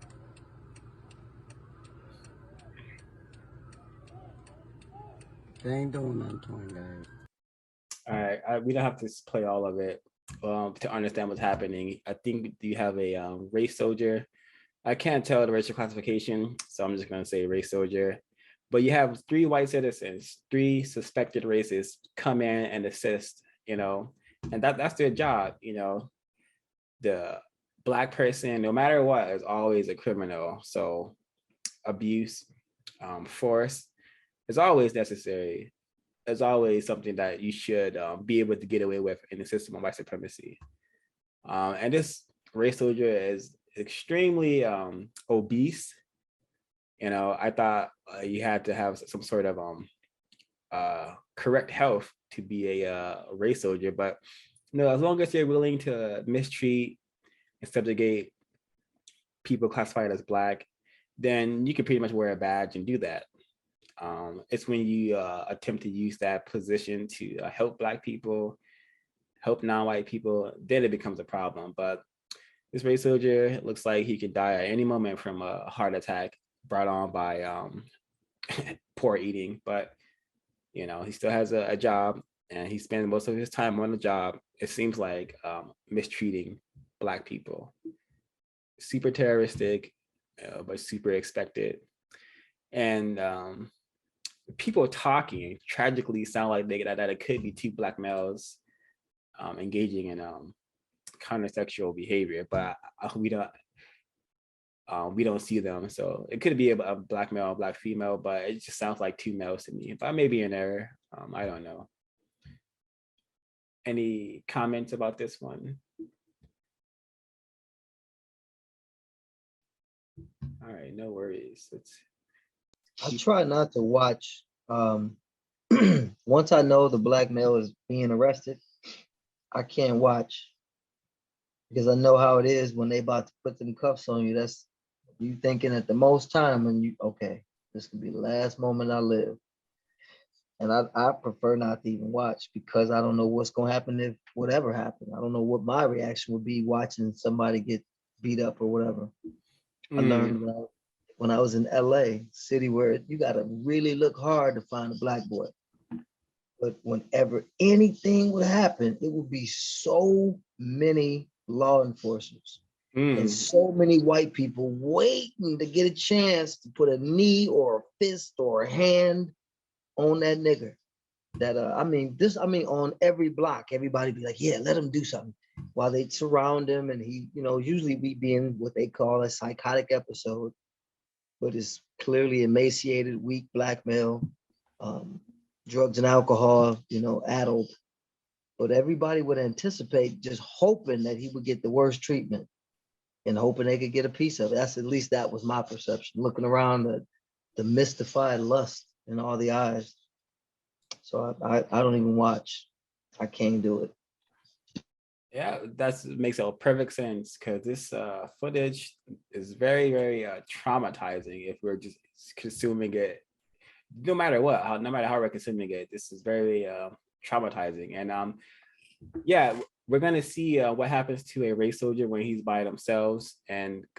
They ain't doing nothing to him, babe. All right, we don't have to play all of it to understand what's happening. I think you have a race soldier. I can't tell the racial classification, so I'm just gonna say race soldier. But you have 3 white citizens, 3 suspected races come in and assist, and that's their job, The Black person, no matter what, is always a criminal. So abuse, force is always necessary. It's always something that you should be able to get away with in the system of white supremacy. And this race soldier is extremely obese. I thought you had to have some sort of correct health to be a race soldier, but as long as you're willing to mistreat and subjugate people classified as Black, then you can pretty much wear a badge and do that. It's when you attempt to use that position to help Black people, help non-white people, then it becomes a problem. But this race soldier looks like he could die at any moment from a heart attack brought on by poor eating. But you know, he still has a job, and he spends most of his time on the job, it seems like, mistreating Black people. Super terroristic, but super expected. And people talking tragically sound like that it could be two Black males engaging in counter-sexual behavior, but we don't see them. So it could be a Black male, a Black female, but it just sounds like two males to me. But I may be in error. I don't know. Any comments about this one? All right, no worries. I try not to watch. Once I know the Black male is being arrested, I can't watch, because I know how it is when they about to put them cuffs on you. That's you thinking at the most time when you, okay, this could be the last moment I live. And I prefer not to even watch, because I don't know what's going to happen if whatever happened. I don't know what my reaction would be watching somebody get beat up or whatever. I learned when I was in LA, city where you got to really look hard to find a Black boy. But whenever anything would happen, it would be so many law enforcers and so many white people waiting to get a chance to put a knee or a fist or a hand on that nigger. That I mean on every block, everybody be like, yeah, let him do something, while they surround him, and he, you know, usually be in what they call a psychotic episode, but it's clearly emaciated, weak Black male, drugs and alcohol, you know, addled. But everybody would anticipate just hoping that he would get the worst treatment and hoping they could get a piece of it. That's, at least that was my perception, looking around the mystified lust in all the eyes. So I don't even watch. I can't do it. Yeah, that makes a perfect sense, because this footage is very, very traumatizing if we're just consuming it. No matter what, no matter how we're consuming it, this is very traumatizing. And yeah, we're gonna see what happens to a race soldier when he's by themselves.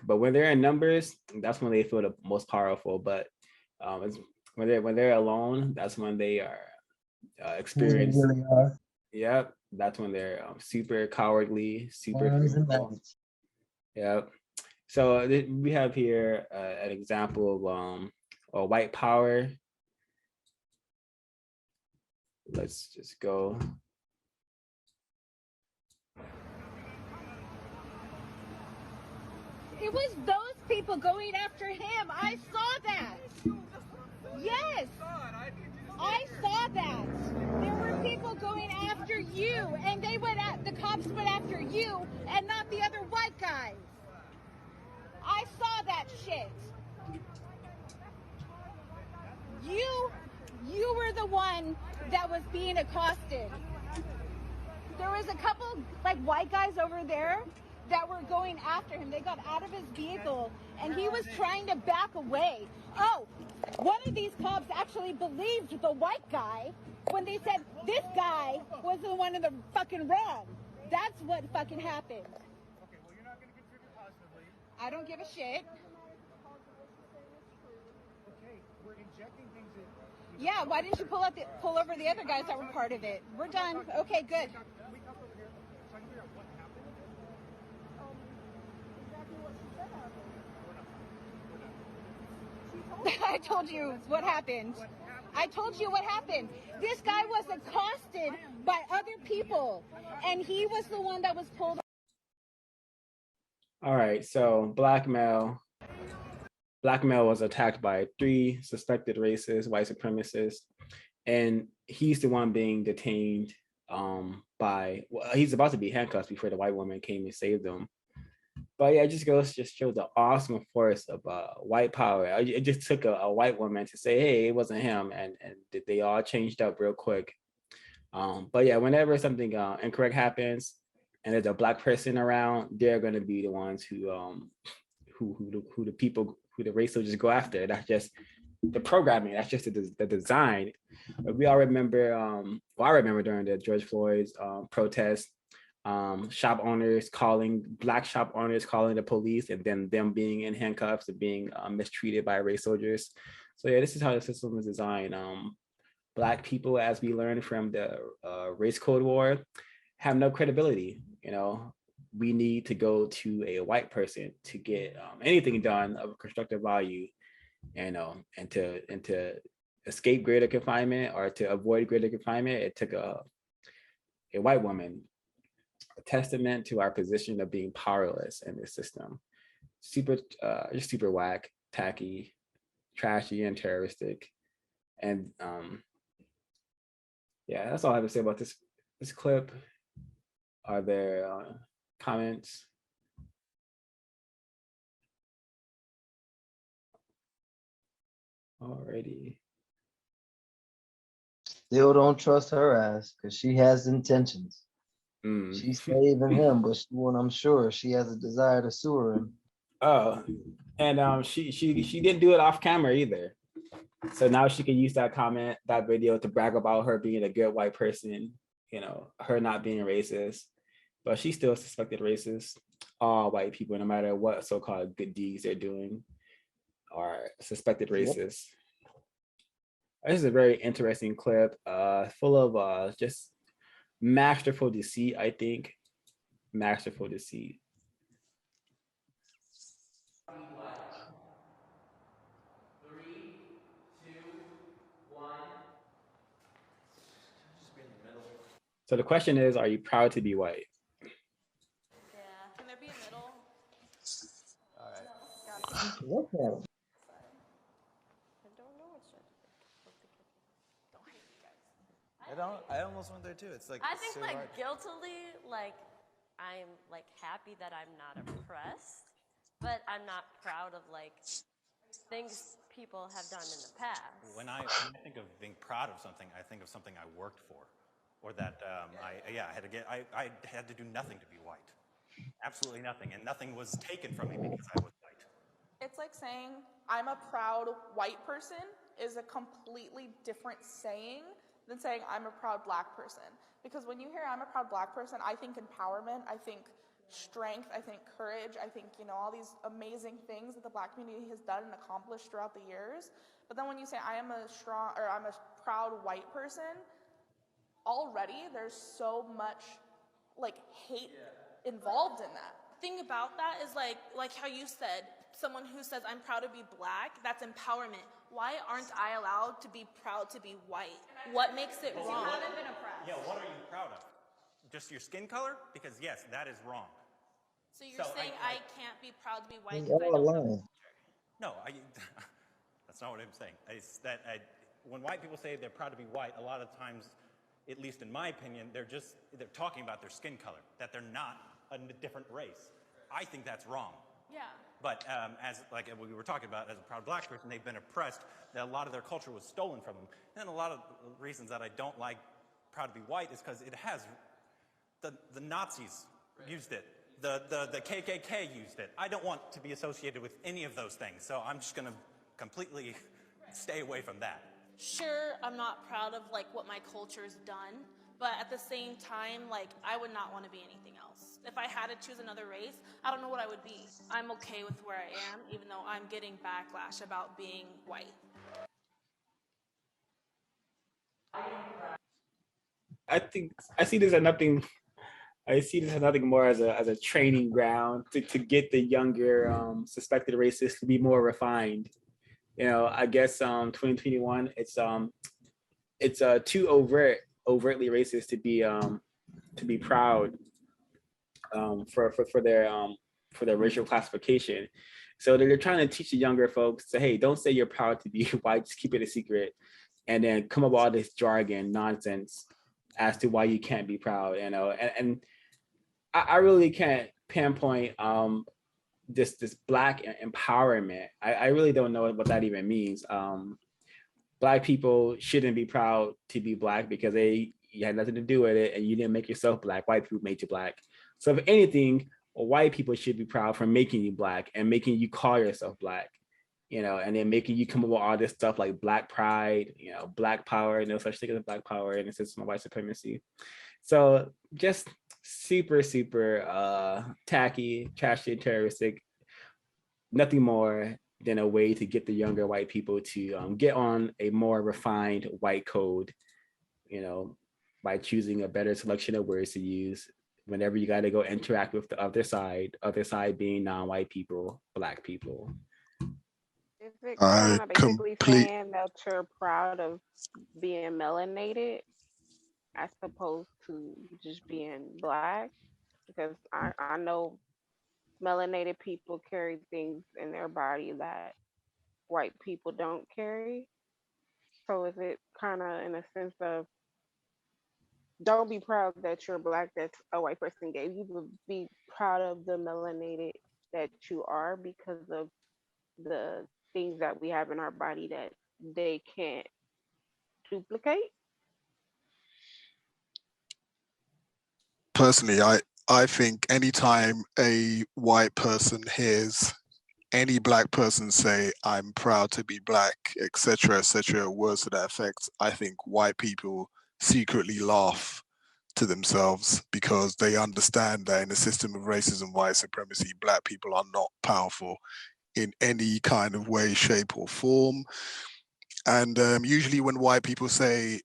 But when they're in numbers, that's when they feel the most powerful. But when they're alone, that's when they are experience. Really are. Yep, that's when they're super cowardly, super fearful. Yep. So we have here an example of white power. Let's just go. It was those people going after him. I saw that. Yes. I saw that. There were people going after you, and the cops went after you and not the other white guys. I saw that shit. You were the one that was being accosted. There was a couple like white guys over there that were going after him. They got out of his vehicle and he was trying to back away. Oh, one of these cops actually believed the white guy when they said this guy was the one in the fucking wrong. That's what fucking happened. Okay, well, you're not going to contribute positively. I don't give a shit. Okay, we're injecting things in. Yeah, why didn't you pull over the other guys that were part of it? We're done. Okay, good. I told you what happened. I told you what happened. This guy was accosted by other people, and he was the one that was pulled. All right, so black male was attacked by 3 suspected racist white supremacists, and he's the one being detained he's about to be handcuffed before the white woman came and saved him. But yeah, it just shows the awesome force of white power. It just took a white woman to say, hey, it wasn't him, and they all changed up real quick. But yeah, whenever something incorrect happens and there's a black person around, they're going to be the ones who the race soldiers go after. That's just the programming. That's just the design. But we all remember. I remember during the George Floyd's protest, black shop owners calling the police, and then them being in handcuffs and being mistreated by race soldiers. So yeah, this is how the system is designed. Black people, as we learned from the race code war, have no credibility. We need to go to a white person to get anything done of constructive value, and to escape greater confinement or to avoid greater confinement. It took a white woman. A testament to our position of being powerless in this system. Just super whack, tacky, trashy, and terroristic. And yeah, that's all I have to say about this clip. Are there comments? Alrighty. Still don't trust her ass because she has intentions. She's saving him, but I'm sure she has a desire to sewer him. Oh, and she didn't do it off camera either. So now she can use that video to brag about her being a good white person, her not being racist, but she's still a suspected racist. All white people, no matter what so-called good deeds they're doing, are suspected racist. This is a very interesting clip, full of just masterful deceit, I think. Masterful deceit. So the question is, are you proud to be white? Yeah, can there be a middle? All right. Look at him. I almost went there too. It's like I think so like hard. guiltily, like I'm like happy that I'm not oppressed, but I'm not proud of like things people have done in the past. When I think of being proud of something, I think of something I worked for, or that I had to do nothing to be white, absolutely nothing, and nothing was taken from me because I was white. It's like saying I'm a proud white person is a completely different saying than saying I'm a proud black person. Because when you hear I'm a proud black person, I think empowerment, I think strength, I think courage, I think, all these amazing things that the black community has done and accomplished throughout the years. But then when you say I'm a proud white person, already there's so much like hate involved in that. Thing about that is like how you said, someone who says I'm proud to be black, that's empowerment. Why aren't I allowed to be proud to be white? What makes it wrong? Yeah, what are you proud of? Just your skin color? Because yes, that is wrong. So you're saying I can't be proud to be white He's because I all don't have alone. No, that's not what I'm saying. It's that when white people say they're proud to be white, a lot of times, at least in my opinion, they're talking about their skin color, that they're not a different race. I think that's wrong. Yeah. But as like we were talking about, as a proud black person, they've been oppressed. That a lot of their culture was stolen from them. And a lot of reasons that I don't like proud to be white is because it has the Nazis used it. The KKK used it. I don't want to be associated with any of those things. So I'm just going to completely stay away from that. Sure, I'm not proud of like what my culture's done, but at the same time, like I would not want to be anything else. If I had to choose another race, I don't know what I would be. I'm okay with where I am, even though I'm getting backlash about being white. I see this as nothing. I see this as nothing more as a training ground to get the younger suspected racists to be more refined. I guess 2021 it's too overtly racist to be proud for their racial classification. So they're trying to teach the younger folks to, hey, don't say you're proud to be white, just keep it a secret, and then come up with all this jargon nonsense as to why you can't be proud. And I really can't pinpoint this black empowerment. I really don't know what that even means. Black people shouldn't be proud to be black because you had nothing to do with it and you didn't make yourself black. White people made you black. So if anything, white people should be proud for making you black and making you call yourself black. and then making you come up with all this stuff like Black Pride, Black Power, no such thing as Black Power in the system of white supremacy. So just super, super tacky, trashy, and terroristic. Nothing more than a way to get the younger white people to get on a more refined white code, by choosing a better selection of words to use whenever you got to go interact with the other side being non-white people, Black people. Is it I kind of basically complete. saying that you're proud of being melanated as opposed to just being Black? Because I know melanated people carry things in their body that white people don't carry. So is it kind of in a sense of don't be proud that you're Black, that a white person gave you, but be proud of the melanated that you are because of the things that we have in our body that they can't duplicate? Personally, I think anytime a white person hears any Black person say, "I'm proud to be Black," etc., words to that effect, I think white people secretly laugh to themselves because they understand that in a system of racism, white supremacy, Black people are not powerful in any kind of way, shape, or form. And usually, when white people say,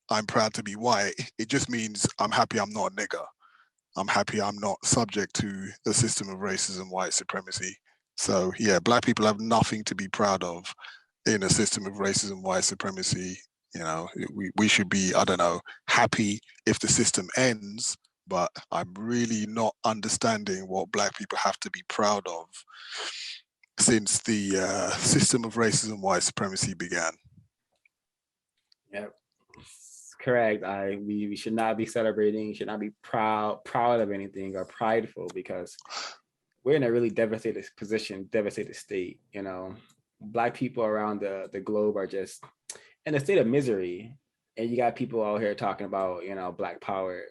I'm proud to be white, it just means I'm happy I'm not a nigger. I'm happy I'm not subject to a system of racism, white supremacy. So yeah, Black people have nothing to be proud of in a system of racism, white supremacy. We should be, I don't know, happy if the system ends, but I'm really not understanding what Black people have to be proud of since the system of racism, white supremacy began. Yep, correct. We should not be celebrating, should not be proud of anything or prideful, because we're in a really devastated position, devastated state. Black people around the globe are just in a state of misery, and you got people out here talking about Black Power,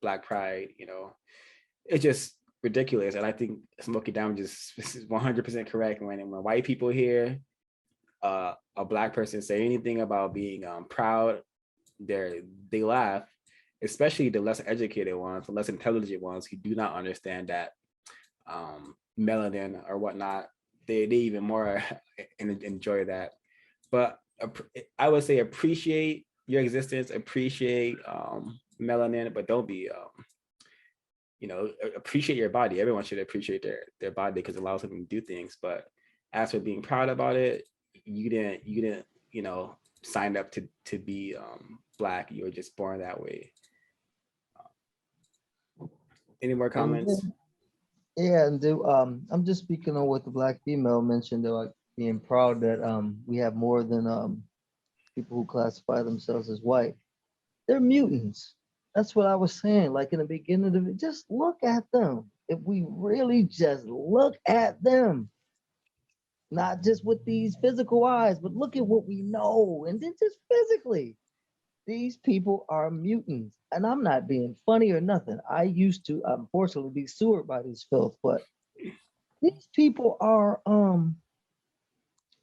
Black Pride. It's just ridiculous. And I think Smokey Diamond is 100% correct. When white people hear a Black person say anything about being proud, they laugh, especially the less educated ones, the less intelligent ones who do not understand that melanin or whatnot. They even more enjoy that. But I would say appreciate your existence, appreciate melanin, but don't be appreciate your body. Everyone should appreciate their body because it allows them to do things. But as for being proud about it, you didn't sign up to be Black. You were just born that way. Any more comments? Yeah, and I'm just speaking on what the Black female mentioned, like being proud that we have more than people who classify themselves as white. They're mutants. That's what I was saying. Like in the beginning of it, just look at them. If we really just look at them, not just with these physical eyes, but look at what we know, and then just physically, these people are mutants. And I'm not being funny or nothing. I used to, unfortunately, be sewered by this filth, but these people are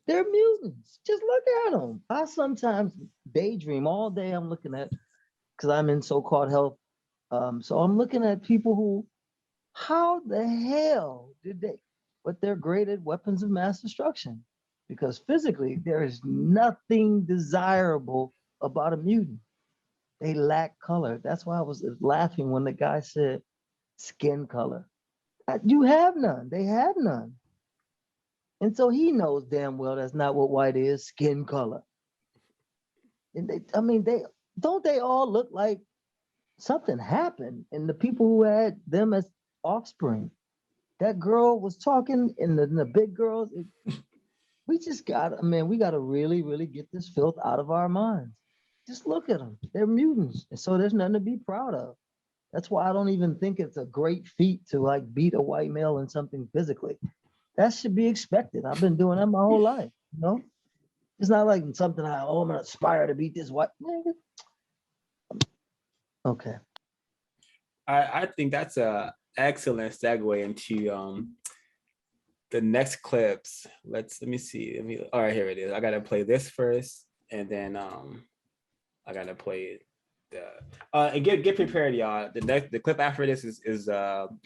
they're mutants. Just look at them. I sometimes daydream all day. I'm looking at, because I'm in so-called health. So I'm looking at people who, how the hell did they, but they're graded weapons of mass destruction, because physically there is nothing desirable about a mutant. They lack color. That's why I was laughing when the guy said skin color. You have none. They have none. And so he knows damn well that's not what white is, skin color. And they don't they all look like something happened, and the people who had them as offspring. That girl was talking, and the big girls. We just got, we got to really, really get this filth out of our minds. Just look at them. They're mutants. And so there's nothing to be proud of. That's why I don't even think it's a great feat to like beat a white male in something physically. That should be expected. I've been doing that my whole life, It's not like something I'm gonna aspire to beat this white nigga. Okay. I think that's a excellent segue into the next clips. Let me see. All right, here it is. I gotta play this first, and then I gotta play the and get prepared, y'all. The clip after this is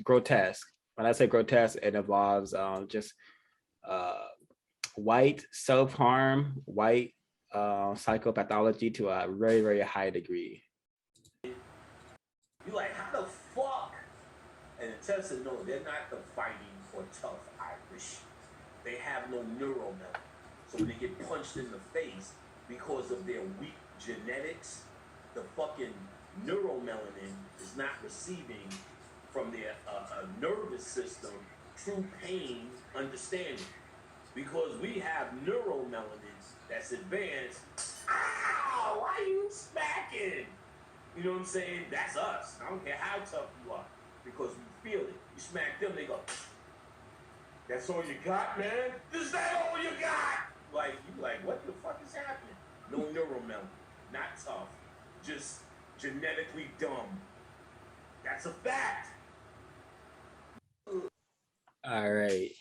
grotesque. When I say grotesque, it involves just white self-harm, white psychopathology to a very, very high degree. You like, how the fuck? And the test said, no, they're not the fighting or tough Irish. They have no neural memory. So when they get punched in the face because of their weak genetics, the fucking neuroMelanin is not receiving from their nervous system true pain understanding. Because we have neuromelanin that's advanced. Ow, why are you smacking? You know what I'm saying? That's us. I don't care how tough you are, because we feel it. You smack them, they go, that's all you got, man? Is that all you got? Like, you like, what the fuck is happening? No neuromelanin, not tough, just genetically dumb. That's a fact. All right.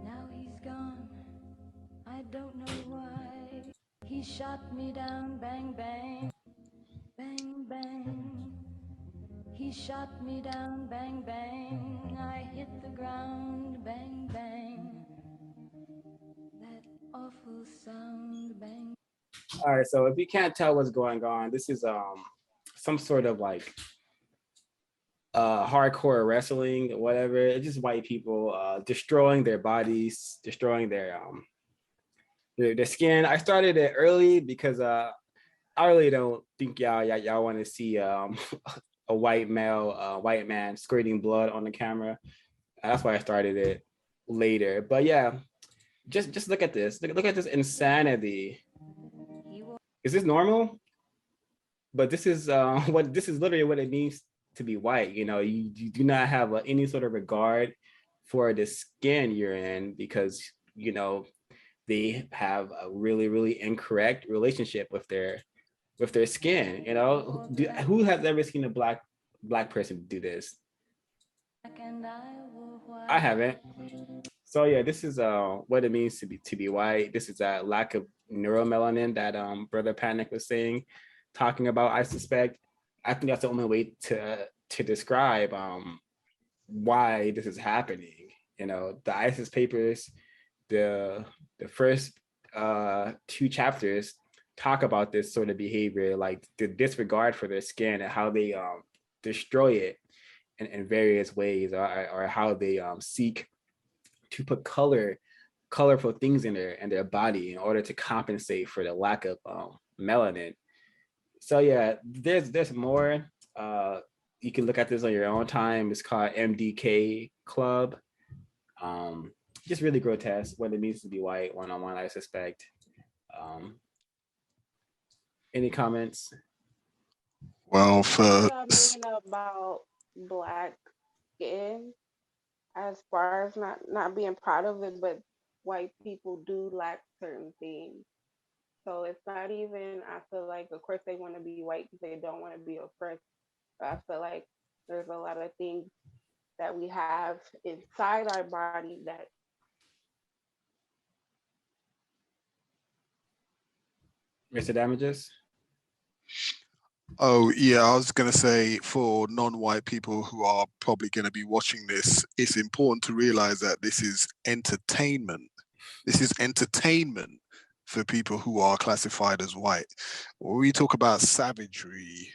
Now he's gone, I don't know why. He shot me down, bang, bang, bang, bang. He shot me down, bang, bang. I hit the ground, bang, bang. That awful sound, bang. All right, so if you can't tell what's going on, this is some sort of like hardcore wrestling or whatever. It's just white people destroying their bodies, destroying their skin. I started it early because I really don't think y'all want to see a white man squirting blood on the camera. That's why I started it later. But yeah, just look at this. Look at this insanity. Is this normal? But this is this is literally what it means to be white. You know, you do not have any sort of regard for the skin you're in, because you know they have a really, really incorrect relationship with their skin. You know, who has ever seen a black person do this? I haven't. So yeah, this is what it means to be white. This is a lack of neuromelanin that Brother Panic was saying, talking about. I suspect. I think that's the only way to describe why this is happening. You know, the ISIS papers, the first 2 chapters talk about this sort of behavior, like the disregard for their skin and how they destroy it in various ways, or how they seek to put colorful things in their body in order to compensate for the lack of melanin. So yeah, there's more. You can look at this on your own time. It's called MDK Club. Just really grotesque what it means to be white one-on-one, I suspect. Any comments? Well, Y'all mean about black skin, as far as not being proud of it, but white people do lack certain things. So it's not even, I feel like, of course they want to be white because they don't want to be oppressed. But I feel like there's a lot of things that we have inside our body that Mr. Damages? Oh, yeah, I was going to say, for non-white people who are probably going to be watching this, it's important to realize that this is entertainment. This is entertainment for people who are classified as white. When we talk about savagery,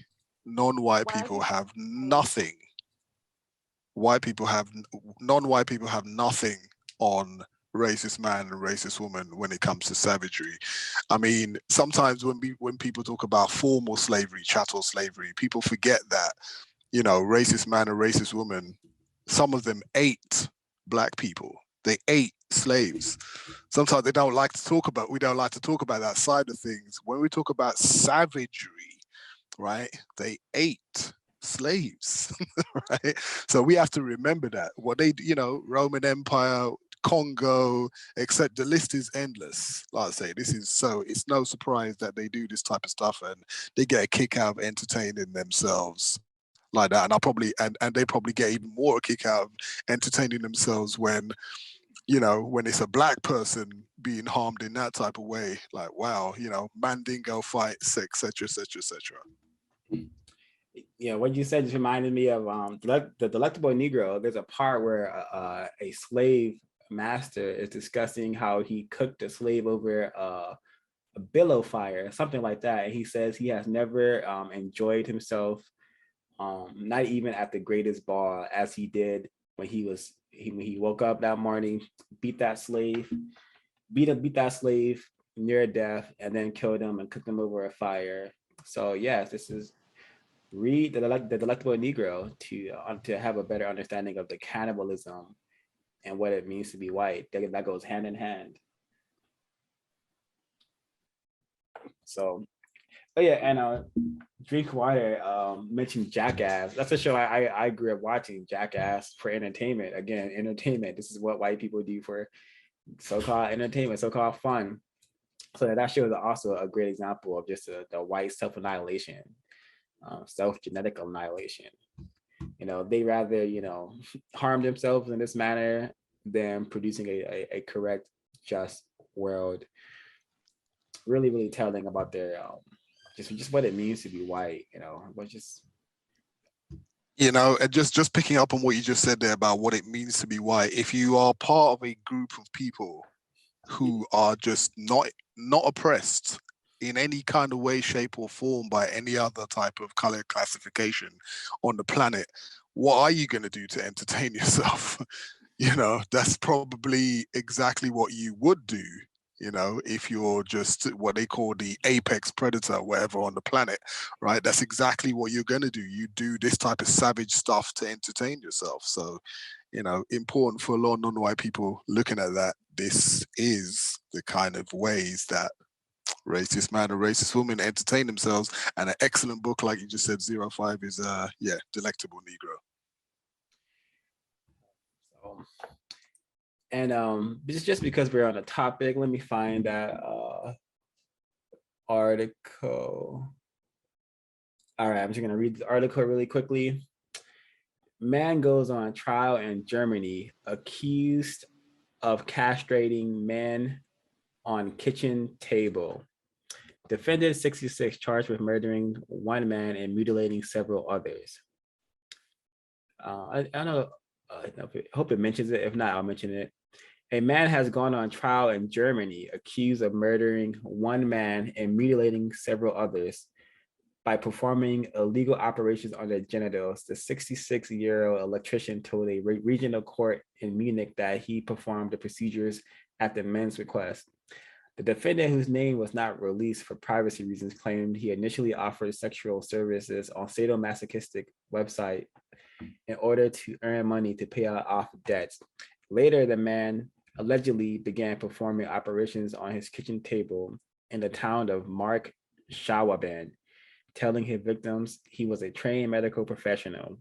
non-white people have nothing. Non-white people have nothing on racist man and racist woman when it comes to savagery. I mean, sometimes when people talk about formal slavery, chattel slavery, people forget that, you know, racist man and racist woman, some of them ate black people. They ate slaves. Sometimes we don't like to talk about that side of things. When we talk about savagery, right? They ate slaves, right? So we have to remember that what they, you know, Roman Empire, Congo, except the list is endless. Like I say, it's no surprise that they do this type of stuff and they get a kick out of entertaining themselves like that. And and they probably get even more a kick out of entertaining themselves when, you know, when it's a black person being harmed in that type of way. Like, wow, you know, Mandingo fights, etc., etc., etc. Yeah, what you said just reminded me of the Delectable Negro. There's a part where a slave master is discussing how he cooked a slave over a billow fire, something like that. And he says he has never enjoyed himself, not even at the greatest ball, as he did when he woke up that morning, beat that slave near death, and then killed him and cooked him over a fire. So yes, this is read the Delectable Negro to have a better understanding of the cannibalism and what it means to be white. That goes hand in hand. So, oh yeah, and Drink Water mentioned Jackass. That's a show I grew up watching, Jackass, for entertainment. Again, entertainment. This is what white people do for so-called entertainment, so-called fun. So that show is also a great example of just the white self-annihilation, self-genetic annihilation. You know, they rather, you know, harm themselves in this manner than producing a correct, just world. Really, really telling about their just what it means to be white, you know, but just, you know, and just picking up on what you just said there about what it means to be white. If you are part of a group of people who are just not oppressed in any kind of way, shape, or form by any other type of color classification on the planet, what are you going to do to entertain yourself? You know, that's probably exactly what you would do, you know, if you're just what they call the apex predator, wherever on the planet, right? That's exactly what you're going to do. You do this type of savage stuff to entertain yourself. So, you know, important for a lot of non-white people looking at that. This is the kind of ways that racist man and racist woman entertain themselves. And an excellent book, like you just said, 05 is, Delectable Negro. so. And just because we're on the topic, let me find that article. All right, I'm just gonna read the article really quickly. Man goes on trial in Germany, accused of castrating men on kitchen table. Defendant 66 charged with murdering one man and mutilating several others. I know. I hope it mentions it. If not, I'll mention it. A man has gone on trial in Germany, accused of murdering one man and mutilating several others by performing illegal operations on their genitals. The 66-year-old electrician told a regional court in Munich that he performed the procedures at the men's request. The defendant, whose name was not released for privacy reasons, claimed he initially offered sexual services on sadomasochistic website in order to earn money to pay off debts. Later, the man allegedly began performing operations on his kitchen table in the town of Mark Schwaben, telling his victims he was a trained medical professional.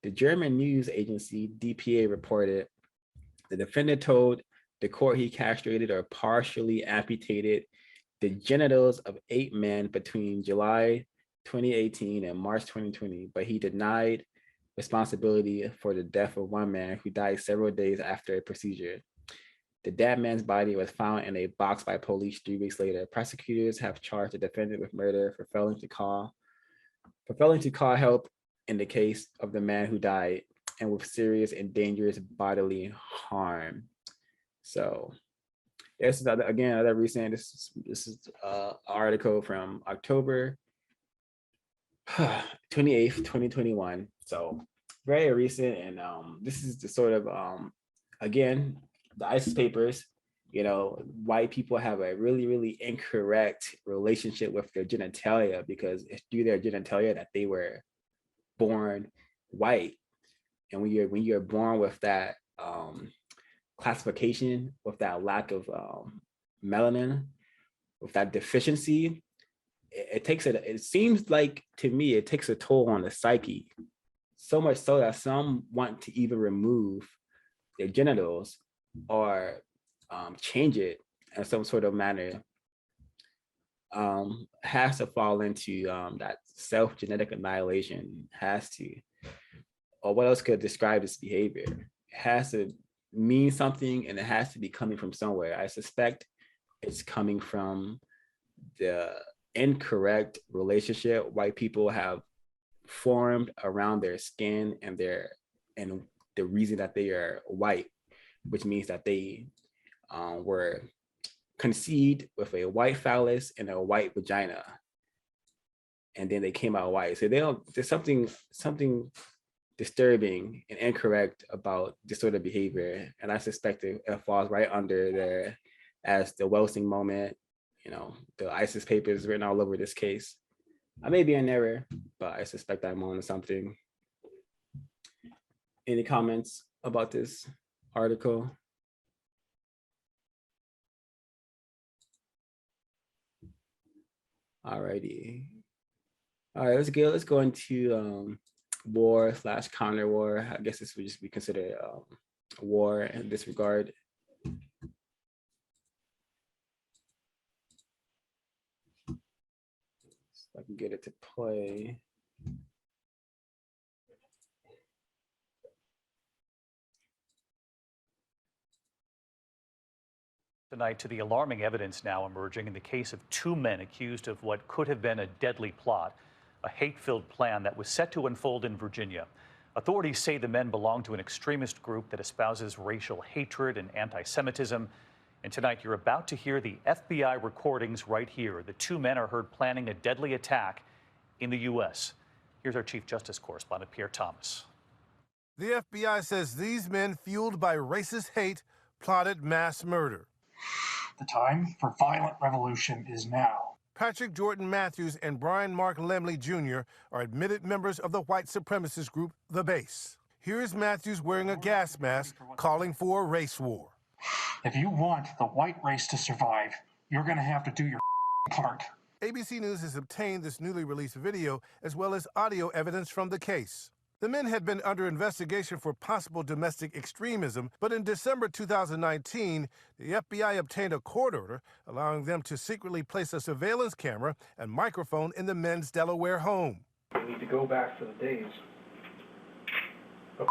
The German news agency DPA reported the defendant told the court he castrated or partially amputated the genitals of 8 men between July 2018 and March 2020, but he denied responsibility for the death of one man who died several days after a procedure. The dead man's body was found in a box by police 3 weeks later. Prosecutors have charged the defendant with murder for failing to call help in the case of the man who died, and with serious and dangerous bodily harm. So this is another recent. This is an article from October 28th, 2021. So very recent, and this is the sort of again, the ISIS papers, you know, white people have a really, really incorrect relationship with their genitalia because it's through their genitalia that they were born white. And when you're born with that classification, with that lack of melanin, with that deficiency, it seems like to me it takes a toll on the psyche, so much so that some want to even remove their genitals or change it in some sort of manner. Has to fall into that self-genetic annihilation, has to, or what else could describe this behavior? It has to mean something, and it has to be coming from somewhere. I suspect it's coming from the incorrect relationship white people have formed around their skin and the reason that they are white, which means that they were conceived with a white phallus and a white vagina, and then they came out white. So there's something disturbing and incorrect about this sort of behavior, and I suspect it falls right under there as the Welsing moment. You know, the ISIS papers written all over this case. I may be in error, but I suspect I'm on to something. Any comments about this article? Alrighty. All right, let's go into war/counter war. I guess this would just be considered war in this regard. I can get it to play. Tonight to the alarming evidence now emerging in the case of two men accused of what could have been a deadly plot, a hate-filled plan that was set to unfold in Virginia. Authorities say the men belong to an extremist group that espouses racial hatred and anti-Semitism. And tonight, you're about to hear the FBI recordings right here. The two men are heard planning a deadly attack in the U.S. Here's our Chief Justice correspondent, Pierre Thomas. The FBI says these men, fueled by racist hate, plotted mass murder. The time for violent revolution is now. Patrick Jordan Matthews and Brian Mark Lemley Jr. are admitted members of the white supremacist group, The Base. Here is Matthews wearing a gas mask, calling for a race war. If you want the white race to survive, you're going to have to do your part. ABC News has obtained this newly released video as well as audio evidence from the case. The men had been under investigation for possible domestic extremism, but in December 2019, the FBI obtained a court order allowing them to secretly place a surveillance camera and microphone in the men's Delaware home. We need to go back to the days of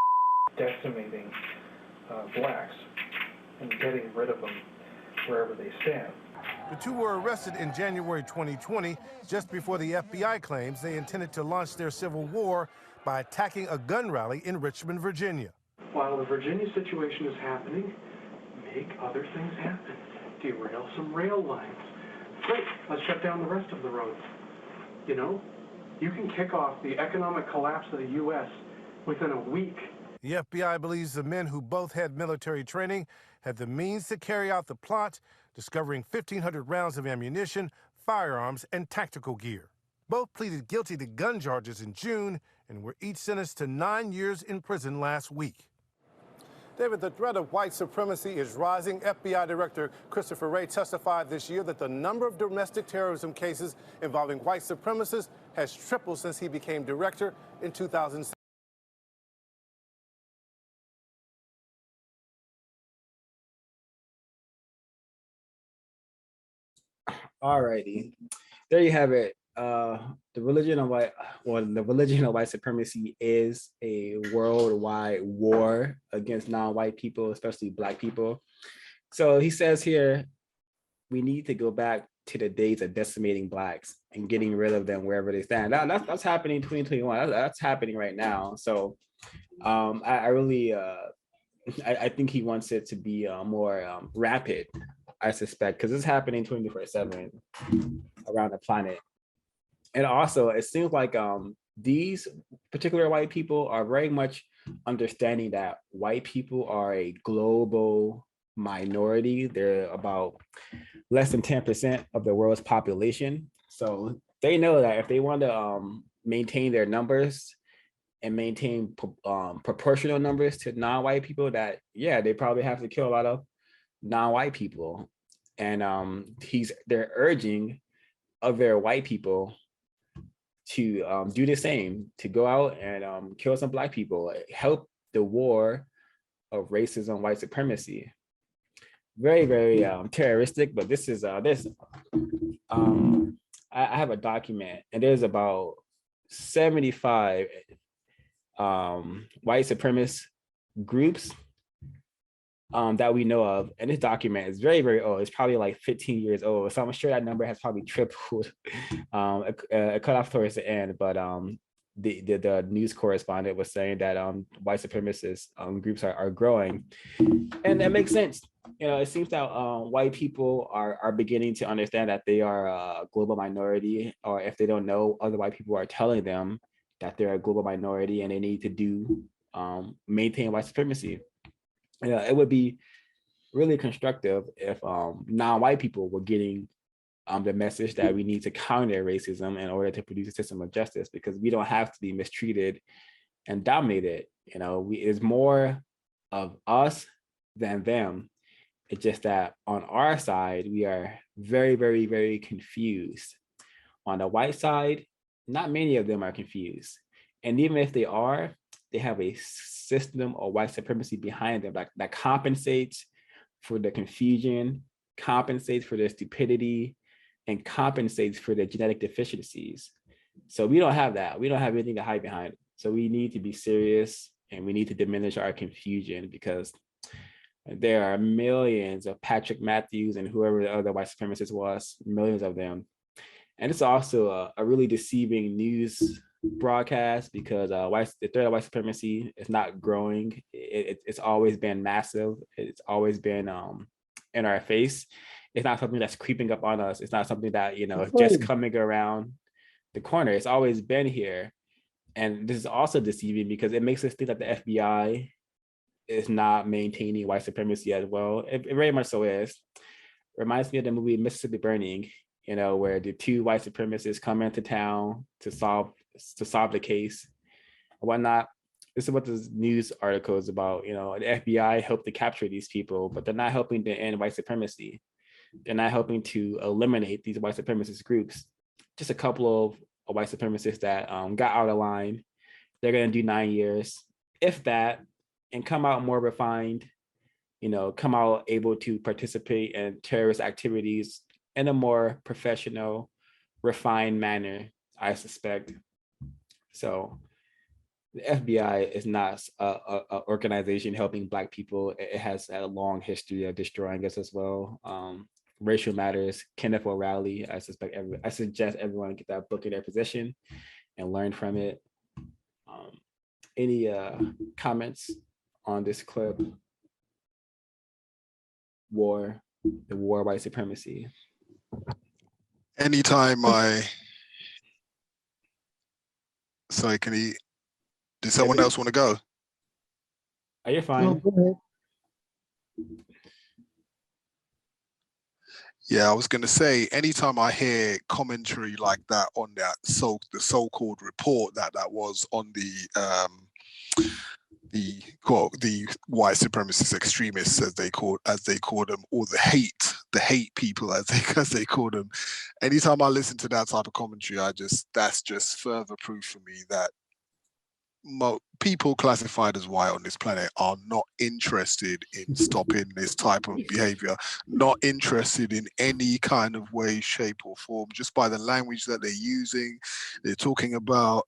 decimating blacks and getting rid of them wherever they stand. The two were arrested in January 2020, just before the FBI claims they intended to launch their civil war by attacking a gun rally in Richmond, Virginia. While the Virginia situation is happening, make other things happen. Derail some rail lines. Great, let's shut down the rest of the roads. You know, you can kick off the economic collapse of the U.S. within a week. The FBI believes the men, who both had military training, had the means to carry out the plot, discovering 1,500 rounds of ammunition, firearms, and tactical gear. Both pleaded guilty to gun charges in June and were each sentenced to 9 years in prison last week. David, the threat of white supremacy is rising. FBI Director Christopher Wray testified this year that the number of domestic terrorism cases involving white supremacists has tripled since he became director in 2006. All righty, there you have it. The religion of white supremacy is a worldwide war against non-white people, especially Black people. So he says here, we need to go back to the days of decimating Blacks and getting rid of them wherever they stand. That's happening in 2021. That's happening right now. So I really I think he wants it to be more rapid, I suspect, because it's happening 24/7 around the planet. And also, it seems like these particular white people are very much understanding that white people are a global minority. They're about less than 10% of the world's population. So they know that if they want to maintain their numbers and maintain proportional numbers to non-white people, that yeah, they probably have to kill a lot of non-white people. And they're urging other white people to do the same, to go out and kill some Black people, help the war of racism, white supremacy. Very, very terroristic, but this is I have a document, and there's about 75 white supremacist groups that we know of, and this document is very, very old. It's probably like 15 years old, so I'm sure that number has probably tripled. It cut off towards the end, but the news correspondent was saying that white supremacist groups are growing, and that makes sense. You know, it seems that white people are beginning to understand that they are a global minority, or if they don't know, other white people are telling them that they're a global minority and they need to maintain white supremacy. You know, it would be really constructive if non-white people were getting the message that we need to counter racism in order to produce a system of justice, because we don't have to be mistreated and dominated. You know, it's more of us than them. It's just that on our side, we are very, very, very confused. On the white side, not many of them are confused. And even if they are, they have a system of white supremacy behind them that compensates for the confusion, compensates for their stupidity, and compensates for their genetic deficiencies. So we don't have that. We don't have anything to hide behind. So we need to be serious, and we need to diminish our confusion, because there are millions of Patrick Matthews and whoever the other white supremacist was, millions of them. And it's also a really deceiving news broadcast, because the threat of white supremacy is not growing. It's always been massive. It's always been in our face. It's not something that's creeping up on us. It's not something that, you know, is just coming around the corner. It's always been here. And this is also deceiving because it makes us think that the FBI is not maintaining white supremacy as well. It very much so is. Reminds me of the movie Mississippi Burning, you know, where the two white supremacists come into town to solve the case and whatnot. This is what this news article is about. You know, the FBI helped to capture these people, but they're not helping to end white supremacy. They're not helping to eliminate these white supremacist groups. Just a couple of white supremacists that got out of line. They're going to do 9 years, if that, and come out more refined, you know, come out able to participate in terrorist activities in a more professional, refined manner, I suspect. So the FBI is not an organization helping Black people. It has a long history of destroying us as well. Racial Matters, Kenneth O'Reilly. I suggest everyone get that book in their possession and learn from it. Any comments on this clip? The war of white supremacy. Anytime sorry, did someone else want to go? Are you fine? No, go ahead. Yeah, I was going to say, anytime I hear commentary like that on the so-called report that was on the white supremacist extremists, as they call them, or the hate people as they call them. Anytime I listen to that type of commentary, that's just further proof for me that people classified as white on this planet are not interested in stopping this type of behavior, not interested in any kind of way, shape, or form, just by the language that they're using. They're talking about,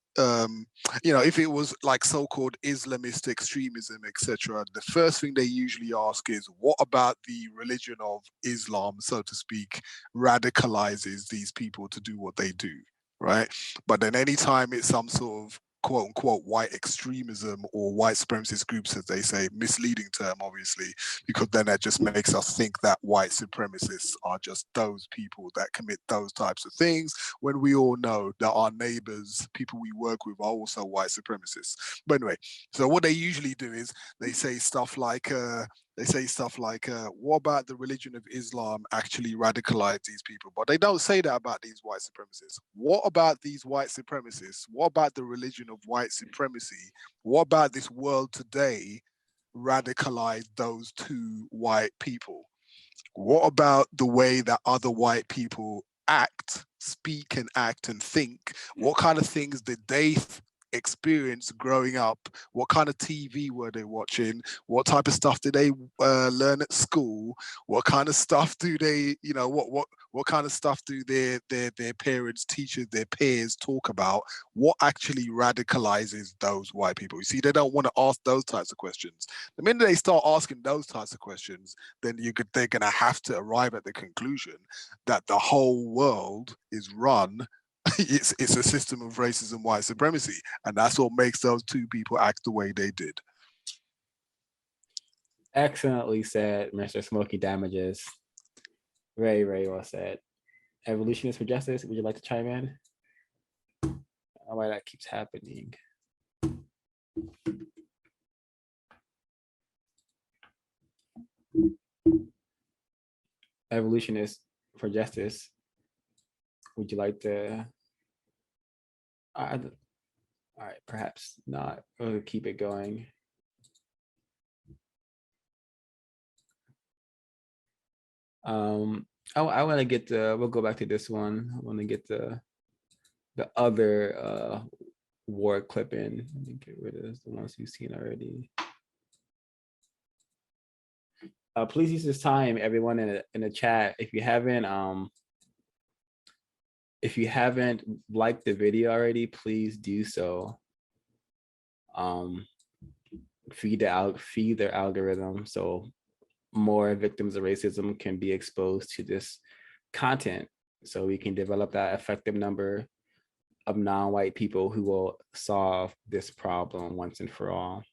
you know, if it was like so-called Islamist extremism, etc., the first thing they usually ask is, what about the religion of Islam, so to speak, radicalizes these people to do what they do, right? But then anytime it's some sort of quote unquote white extremism or white supremacist groups, as they say, misleading term obviously, because then that just makes us think that white supremacists are just those people that commit those types of things, when we all know that our neighbors, people we work with, are also white supremacists. But anyway, so what they usually do is they say stuff like, They say stuff like, what about the religion of Islam actually radicalized these people? But they don't say that about these white supremacists. What about these white supremacists? What about the religion of white supremacy? What about this world today radicalized those two white people? What about the way that other white people act, speak and act and think? What kind of things did they experience growing up? What kind of TV were they watching? What type of stuff did they learn at school? What kind of stuff do they, what kind of stuff do their parents, teachers, their peers talk about? What actually radicalizes those white people? You see, they don't want to ask those types of questions. The minute they start asking those types of questions, then they're going to have to arrive at the conclusion that the whole world is run. It's a system of racism, white supremacy, and that's what makes those two people act the way they did. Excellently said, Mr. Smokey Damages. Very, very well said. Evolutionist for Justice, would you like to chime in? Why that keeps happening? Evolutionist for Justice, would you like to? All right, perhaps not. We'll keep it going. I want to get we'll go back to this one. I want to get the other war clip in. Let me get rid of the ones you've seen already. Please use this time, everyone in the chat. If you haven't liked the video already, please do so. Feed their algorithm so more victims of racism can be exposed to this content, so we can develop that effective number of non-white people who will solve this problem once and for all.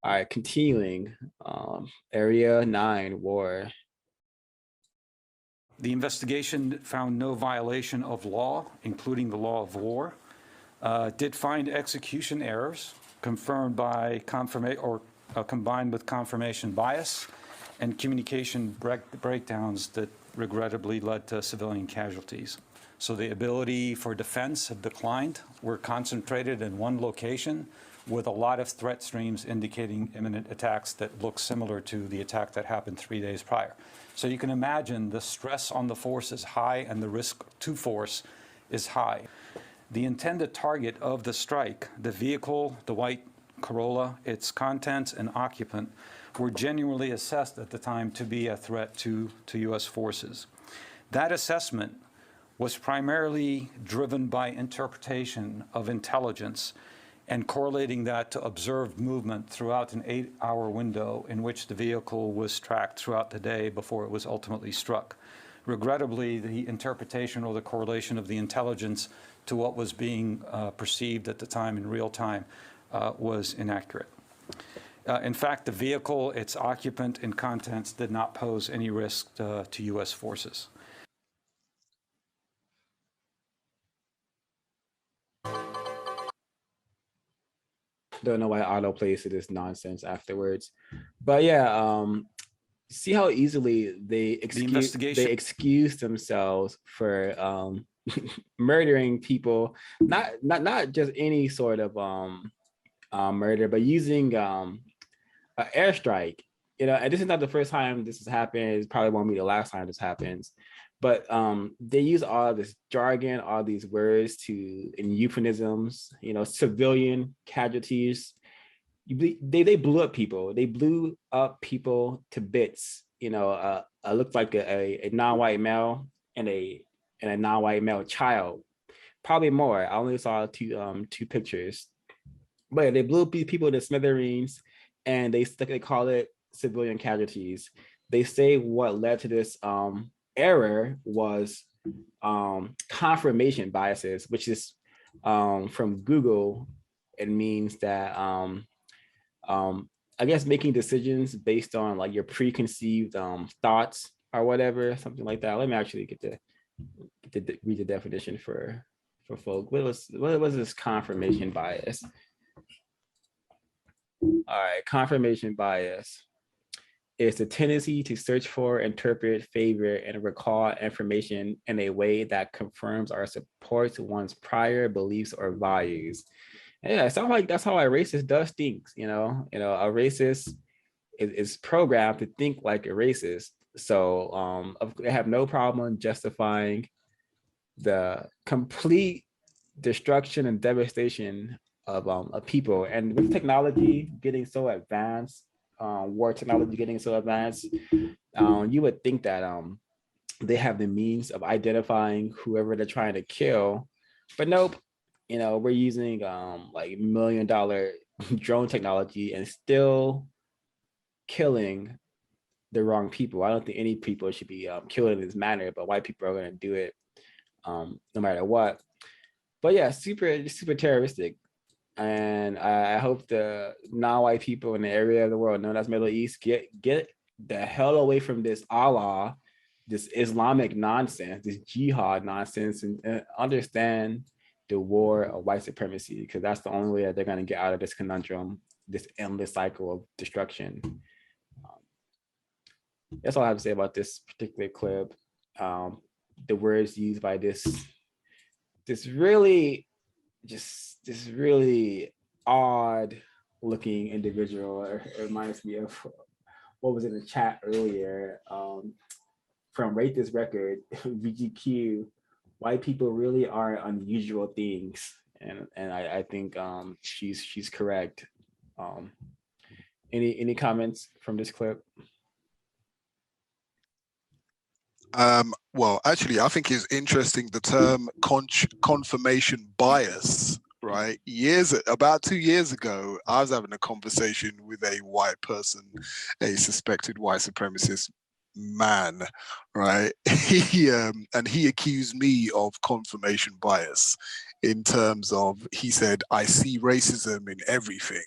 All right, continuing. Area 9, war. The investigation found no violation of law, including the law of war. Did find execution errors confirmed by combined with confirmation bias and communication breakdowns that regrettably led to civilian casualties. So the ability for defense have declined. We're concentrated in one location with a lot of threat streams indicating imminent attacks that look similar to the attack that happened 3 days prior. So you can imagine the stress on the force is high and the risk to force is high. The intended target of the strike, the vehicle, the white Corolla, its contents and occupant, were genuinely assessed at the time to be a threat to U.S. forces. That assessment was primarily driven by interpretation of intelligence and correlating that to observed movement throughout an 8-hour window in which the vehicle was tracked throughout the day before it was ultimately struck. Regrettably, the interpretation or the correlation of the intelligence to what was being perceived at the time in real time was inaccurate. In fact, the vehicle, its occupant, and contents did not pose any risk to U.S. forces. Don't know why auto plays to this nonsense afterwards, but yeah, see how easily they excuse themselves for murdering people, not just any sort of murder, but using an airstrike. And this is not the first time this has happened. It probably won't be the last time this happens. But they use all this jargon, all these words in euphemisms, civilian casualties. They blew up people. They blew up people to bits. Looked like a non-white male and a non-white male child. Probably more. I only saw two pictures. But yeah, they blew up people to smithereens, and they call it civilian casualties. They say what led to this error was confirmation biases, which is from Google. It means that I guess making decisions based on like your preconceived thoughts or whatever, something like that. Let me actually read the definition for folk. What was this confirmation bias? All right, confirmation bias. is the tendency to search for, interpret, favor, and recall information in a way that confirms or supports one's prior beliefs or values. And yeah, it sounds like that's how a racist does things. A racist is programmed to think like a racist. So they have no problem justifying the complete destruction and devastation of people. And with technology getting so advanced, war technology getting so advanced, you would think that they have the means of identifying whoever they're trying to kill, but nope. We're using like $1 million drone technology and still killing the wrong people. I don't think any people should be killed in this manner, but white people are going to do it no matter what. But yeah, super terroristic. And I hope the non-white people in the area of the world known as Middle East get the hell away from this Allah, this Islamic nonsense, this jihad nonsense, and understand the war of white supremacy, because that's the only way that they're going to get out of this conundrum, this endless cycle of destruction. That's all I have to say about this particular clip. The words used by this really odd looking individual. It reminds me of what was in the chat earlier from Rate This Record, VGQ. White people really are unusual things, and I think she's correct. Any comments from this clip? Well, actually, I think it's interesting the term confirmation bias, right? About 2 years ago, I was having a conversation with a white person, a suspected white supremacist man, right? And he accused me of confirmation bias in terms of, he said, I see racism in everything.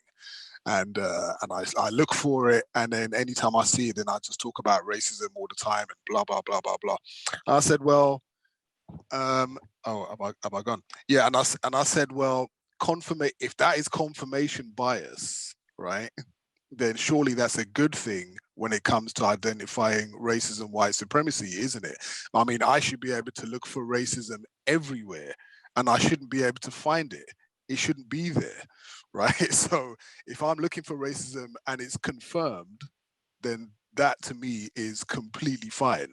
And I look for it, and then anytime I see it, then I just talk about racism all the time and blah blah blah blah blah. I said, well, have I gone? Yeah, and I said, well, if that is confirmation bias, right, then surely that's a good thing when it comes to identifying racism, white supremacy, isn't it? I mean, I should be able to look for racism everywhere, and I shouldn't be able to find it. It shouldn't be there, right? So if I'm looking for racism and it's confirmed, then that to me is completely fine.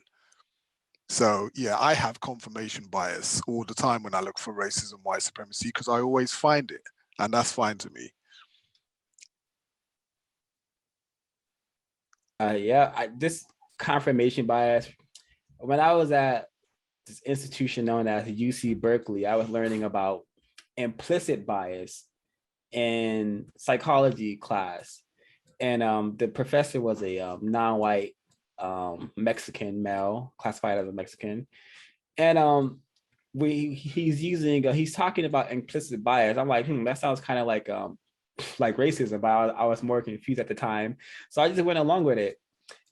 So yeah, I have confirmation bias all the time when I look for racism, white supremacy, because I always find it, and that's fine to me. This confirmation bias, when I was at this institution known as UC Berkeley, I was learning about implicit bias in psychology class. And the professor was a non-white Mexican male, classified as a Mexican. And he's talking about implicit bias. I'm like, that sounds kind of like racism, but I was more confused at the time. So I just went along with it.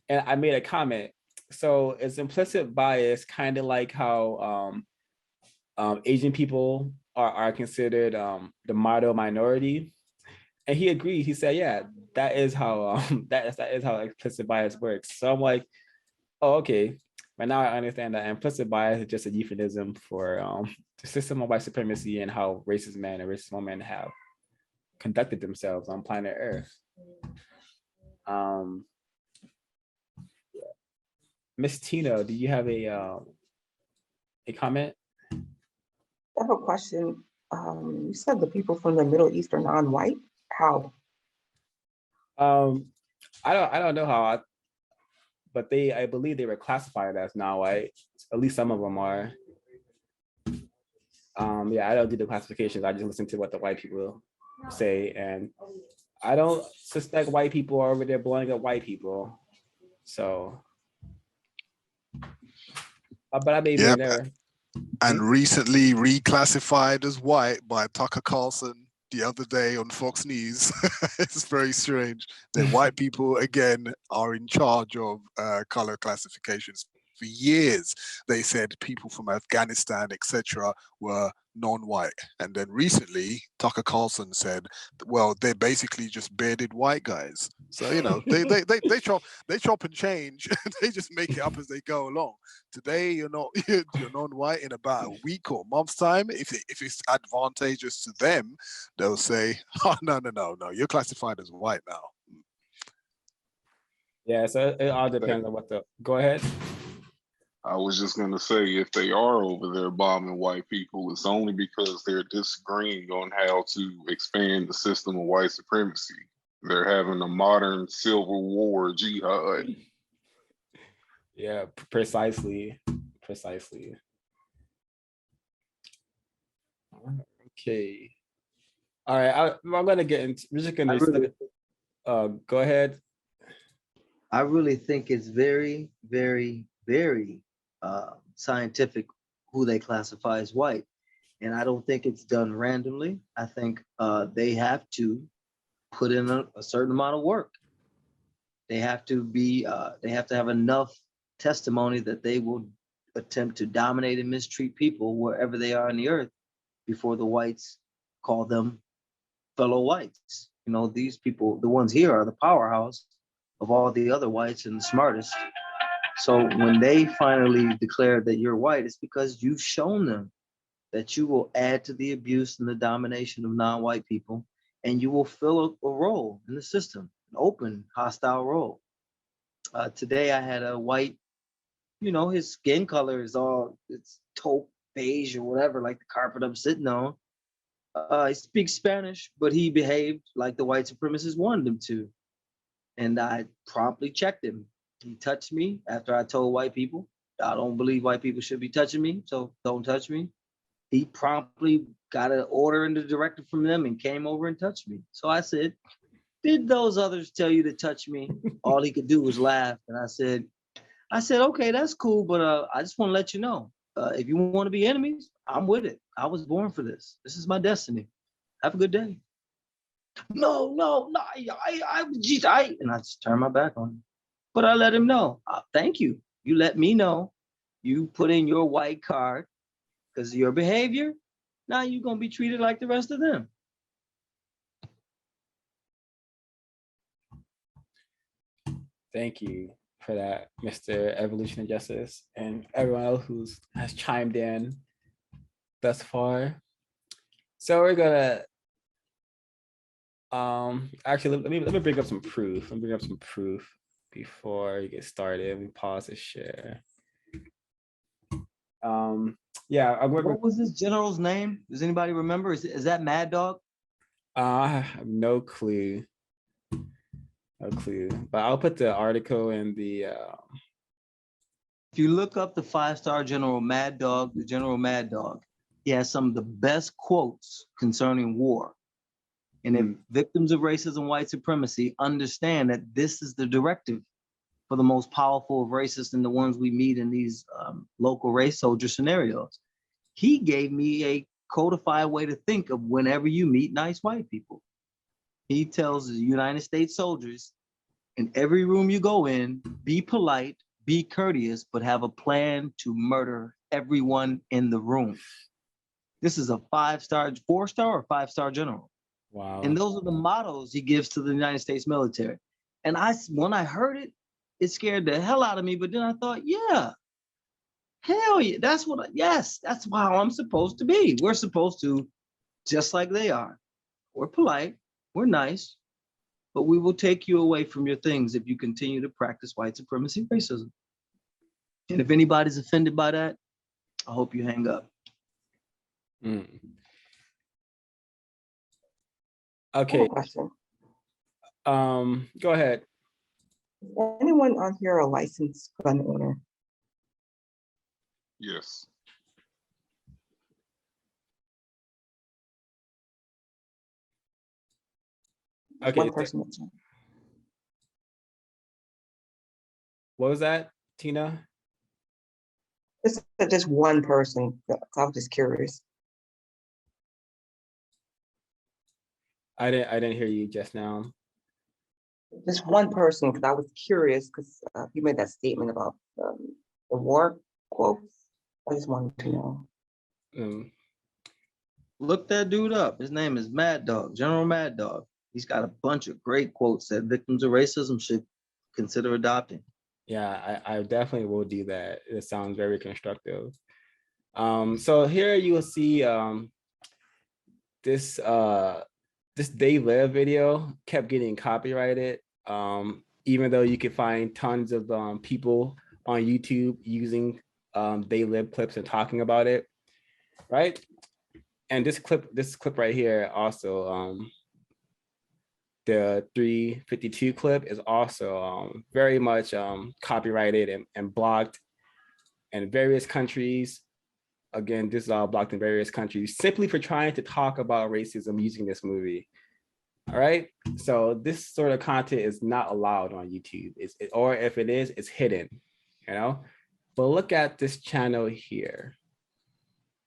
And I made a comment. So is implicit bias kind of like how Asian people are considered the model minority? And he agreed. He said, yeah, that is how that is how implicit bias works. So I'm like, oh, okay. But now I understand that implicit bias is just a euphemism for the system of white supremacy and how racist men and racist women have conducted themselves on planet Earth. Miss Tina, do you have a comment? I have a question. You said the people from the Middle East are non-white. How? I don't know how, but I believe they were classified as non-white. At least some of them are. Yeah, I don't do the classifications. I just listen to what the white people say, and I don't suspect white people are over there blowing up white people. So, but I may be in there. And recently reclassified as white by Tucker Carlson the other day on Fox News. It's very strange that white people again are in charge of color classifications. For years, they said people from Afghanistan, etc., were non-white. And then recently, Tucker Carlson said, well, they're basically just bearded white guys. So they chop and change. They just make it up as they go along. Today you're non-white. In about a week or month's time, if it's advantageous to them, they'll say, "Oh no, you're classified as white now." Yeah, so it all depends on what the. Go ahead. I was just going to say, if they are over there bombing white people, it's only because they're disagreeing on how to expand the system of white supremacy. They're having a modern civil war jihad. Yeah, precisely. Okay. All right, I'm going to get into. We're just going to. Go ahead. I really think it's very, very, very scientific who they classify as white. And I don't think it's done randomly. I think they have to put in a certain amount of work. They have to have enough testimony that they will attempt to dominate and mistreat people wherever they are on the earth before the whites call them fellow whites. These people, the ones here, are the powerhouse of all the other whites and the smartest. So when they finally declare that you're white, it's because you've shown them that you will add to the abuse and the domination of non-white people, and you will fill a role in the system, an open, hostile role. Today I had a white, his skin color is it's taupe beige or whatever, like the carpet I'm sitting on. He speaks Spanish, but he behaved like the white supremacists wanted him to. And I promptly checked him. He touched me after I told white people, I don't believe white people should be touching me, so don't touch me. He promptly got an order and a directive from them and came over and touched me. So I said, did those others tell you to touch me? All he could do was laugh. And I said, okay, that's cool, but I just want to let you know, if you want to be enemies, I'm with it. I was born for this. This is my destiny. Have a good day. No, and I just turned my back on him. But I let him know, thank you. You let me know. You put in your white card because of your behavior. Now you're going to be treated like the rest of them. Thank you for that, Mr. Evolution and Justice, and everyone else who has chimed in thus far. So we're gonna actually let me bring up some proof. Let me bring up some proof before you get started. We pause the share. Yeah. What was this general's name? Does anybody remember? Is that Mad Dog? I have no clue. No clue. But I'll put the article in the. If you look up the 5-star General Mad Dog, the General Mad Dog, he has some of the best quotes concerning war. And if victims of racism, white supremacy understand that this is the directive for the most powerful of racists and the ones we meet in these local race soldier scenarios, he gave me a codified way to think of whenever you meet nice white people. He tells the United States soldiers, in every room you go in, be polite, be courteous, but have a plan to murder everyone in the room. This is a 5-star, 4-star or 5-star general. Wow. And those are the mottos he gives to the United States military. And when I heard it, it scared the hell out of me. But then I thought, yeah, hell yeah, that's how I'm supposed to be. We're supposed to, just like they are. We're polite, we're nice, but we will take you away from your things if you continue to practice white supremacy racism. And if anybody's offended by that, I hope you hang up. Okay. Question. Go ahead. Is anyone on here a licensed gun owner? Yes. Okay. One person. What was that, Tina? Just one person. I was just curious. I didn't hear you just now. Just one person, because I was curious because you made that statement about the war quotes. I just wanted to know. Look that dude up. His name is Mad Dog, General Mad Dog. He's got a bunch of great quotes that victims of racism should consider adopting. Yeah, I definitely will do that. It sounds very constructive. So here you will see this They Live video kept getting copyrighted, even though you could find tons of people on YouTube using They Live clips and talking about it, right? And this clip right here also, the 352 clip is also very much copyrighted and blocked in various countries. Again, this is all blocked in various countries simply for trying to talk about racism using this movie. All right, so this sort of content is not allowed on YouTube, or if it is, it's hidden, you know. But look at this channel here.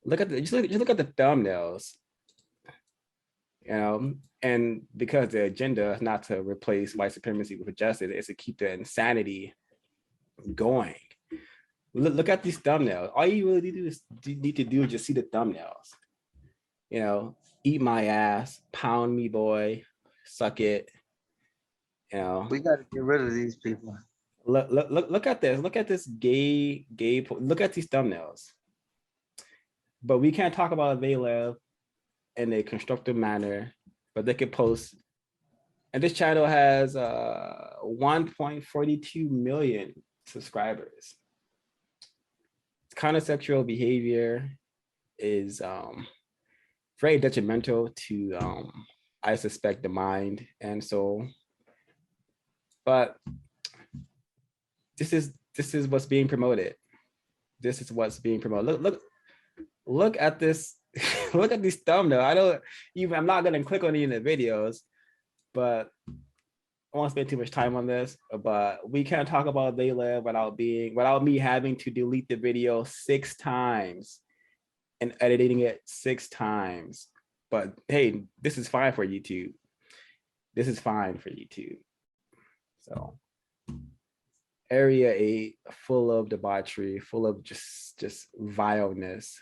Just look at the thumbnails, you know. And because the agenda is not to replace white supremacy with justice, it's to keep the insanity going. Look at these thumbnails. All you really need to do is just see the thumbnails. You know, eat my ass, pound me, boy, suck it. You know, we got to get rid of these people. Look at this. Look at this gay. Look at these thumbnails. But we can't talk about They Live in a constructive manner. But they could post, and this channel has 1.42 million subscribers. Kind of sexual behavior is very detrimental to, I suspect, the mind and soul. But this is what's being promoted. This is what's being promoted. Look at this. Look at these thumbnails. I'm not gonna click on any of the videos, but I won't spend too much time on this. But we can't talk about They Live without me having to delete the video 6 times and editing it 6 times. But hey, this is fine for YouTube. This is fine for YouTube. So Area 8, full of debauchery, full of just vileness.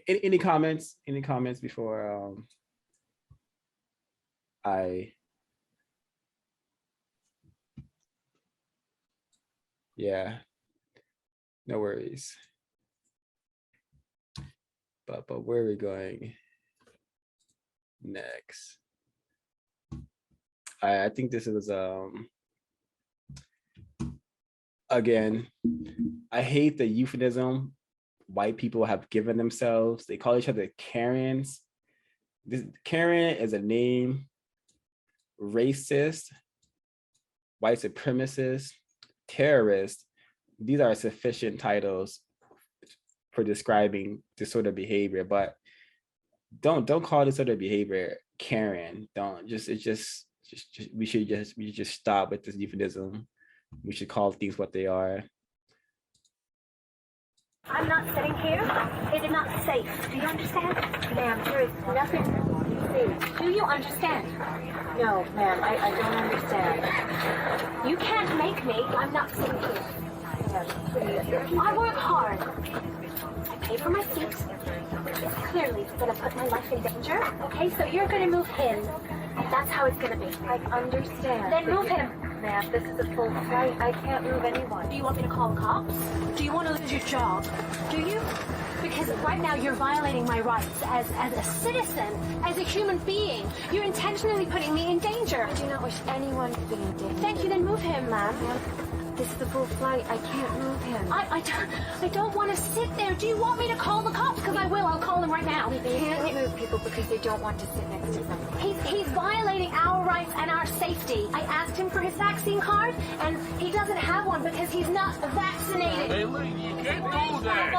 Any comments? Any comments before yeah, no worries. But where are we going next? I think this is again, I hate the euphemism white people have given themselves. They call each other Karens. This Karen is a name. Racist, white supremacist, terrorist. These are sufficient titles for describing this sort of behavior. But don't call this sort of behavior Karen. Don't we should just stop with this euphemism. We should call things what they are. I'm not sitting here. It is not safe. Do you understand? Ma'am, there is nothing you see. Do you understand? No, ma'am, I don't understand. You can't make me. I'm not sitting here. Ma'am, please. I work hard. I pay for my seat. It's clearly going to put my life in danger. Okay, so you're going to move him. That's how it's going to be. I understand. Then move him. Ma'am, this is a full flight. I can't move anyone. Do you want me to call the cops? Do you want to lose your job? Do you? Because right now you're violating my rights as a citizen, as a human being. You're intentionally putting me in danger. I do not wish anyone to be in danger. Thank you, then move him, ma'am. This is a full flight. I can't move him. I don't want to sit there. Do you want me to call the cops? Because I will. I'll call them right now. They can't move people because they don't want to sit next to them. He's violating our rights and our safety. I asked him for his vaccine card, and he doesn't have one because he's not vaccinated. Hey, look, you can't do that.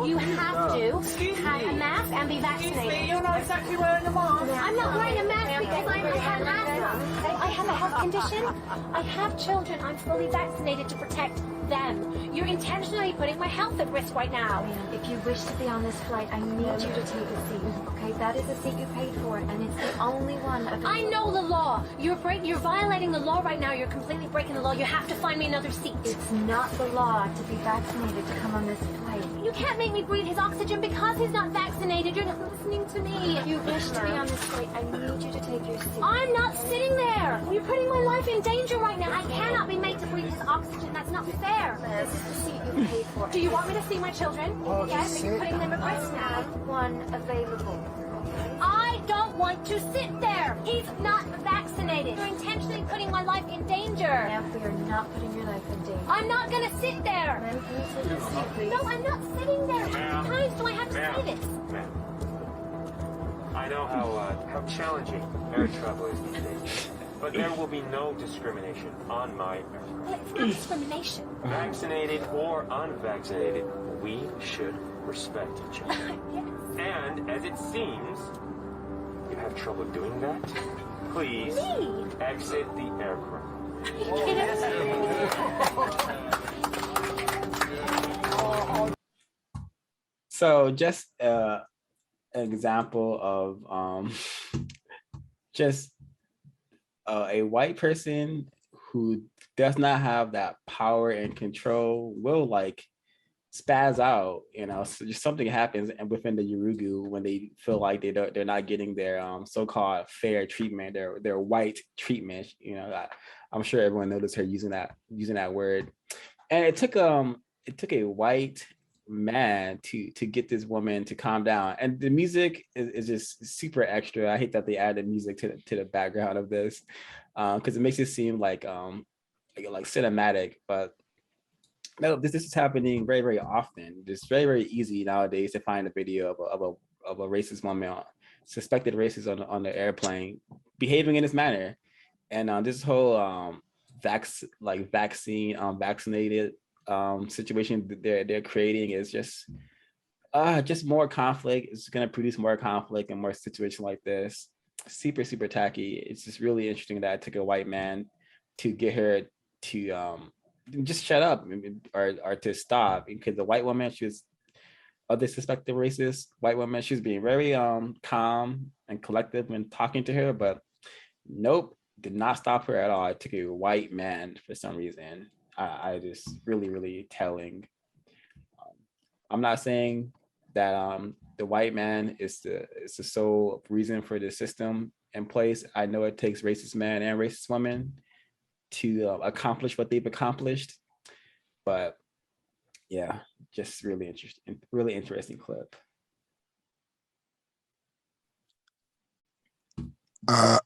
You have to have a mask and be vaccinated. You're not exactly wearing a mask. I'm not wearing a mask because I have asthma. I have a health condition. I have children. I'm fully vaccinated to protect them. You're intentionally putting my health at risk right now. If you wish to be on this flight, I need you to take a seat. Okay, that is the seat you paid for, and it's the only one available. I know the law. You're violating the law right now. You're completely breaking the law. You have to find me another seat. It's not the law to be vaccinated to come on this flight. You can't make me breathe his oxygen because he's not vaccinated. You're not listening to me. If you wish to be on this flight, I need you to take your seat. I'm not sitting there. You're putting my life in danger right now. I cannot be made to breathe his oxygen. That's not fair. This is the seat you paid for. Do you want me to see my children? Yes, are you putting them at risk now? One available. I don't want to sit there. He's not vaccinated. You're intentionally putting my life in danger. Ma'am, we are not putting your life in danger. I'm not going to sit there. Ma'am, can you take your seat, please? No, I'm not sitting there. How many times do I have to say this? Ma'am, I know how challenging air travel is these days, but there will be no discrimination on my aircraft. Well, it's not discrimination. Vaccinated or unvaccinated, we should respect each other. Yes. And as it seems, you have trouble doing that, please exit the aircraft. So just an example of just a white person who does not have that power and control will like spaz out, you know. So just something happens and within the Yurugu when they feel like they're not getting their so-called fair treatment, their white treatment, you know. I'm sure everyone noticed her using that word. And it took a white man to get this woman to calm down. And the music is just super extra. I hate that they added music to the background of this because it makes it seem like cinematic, but no, this is happening very, very often. It's very, very easy nowadays to find a video of a racist woman, suspected racist on the airplane, behaving in this manner. And this whole vaccinated situation they're creating is just more conflict. It's gonna produce more conflict and more situations like this. Super, super tacky. It's just really interesting that it took a white man to get her to just shut up or to stop, because the white woman, she was other suspected racist white woman, she was being very calm and collective when talking to her, but nope, did not stop her at all. It took a white man for some reason. I just really, really telling. I'm not saying that the white man is the sole reason for the system in place. I know it takes racist men and racist women to accomplish what they've accomplished, but yeah, just really interesting clip. I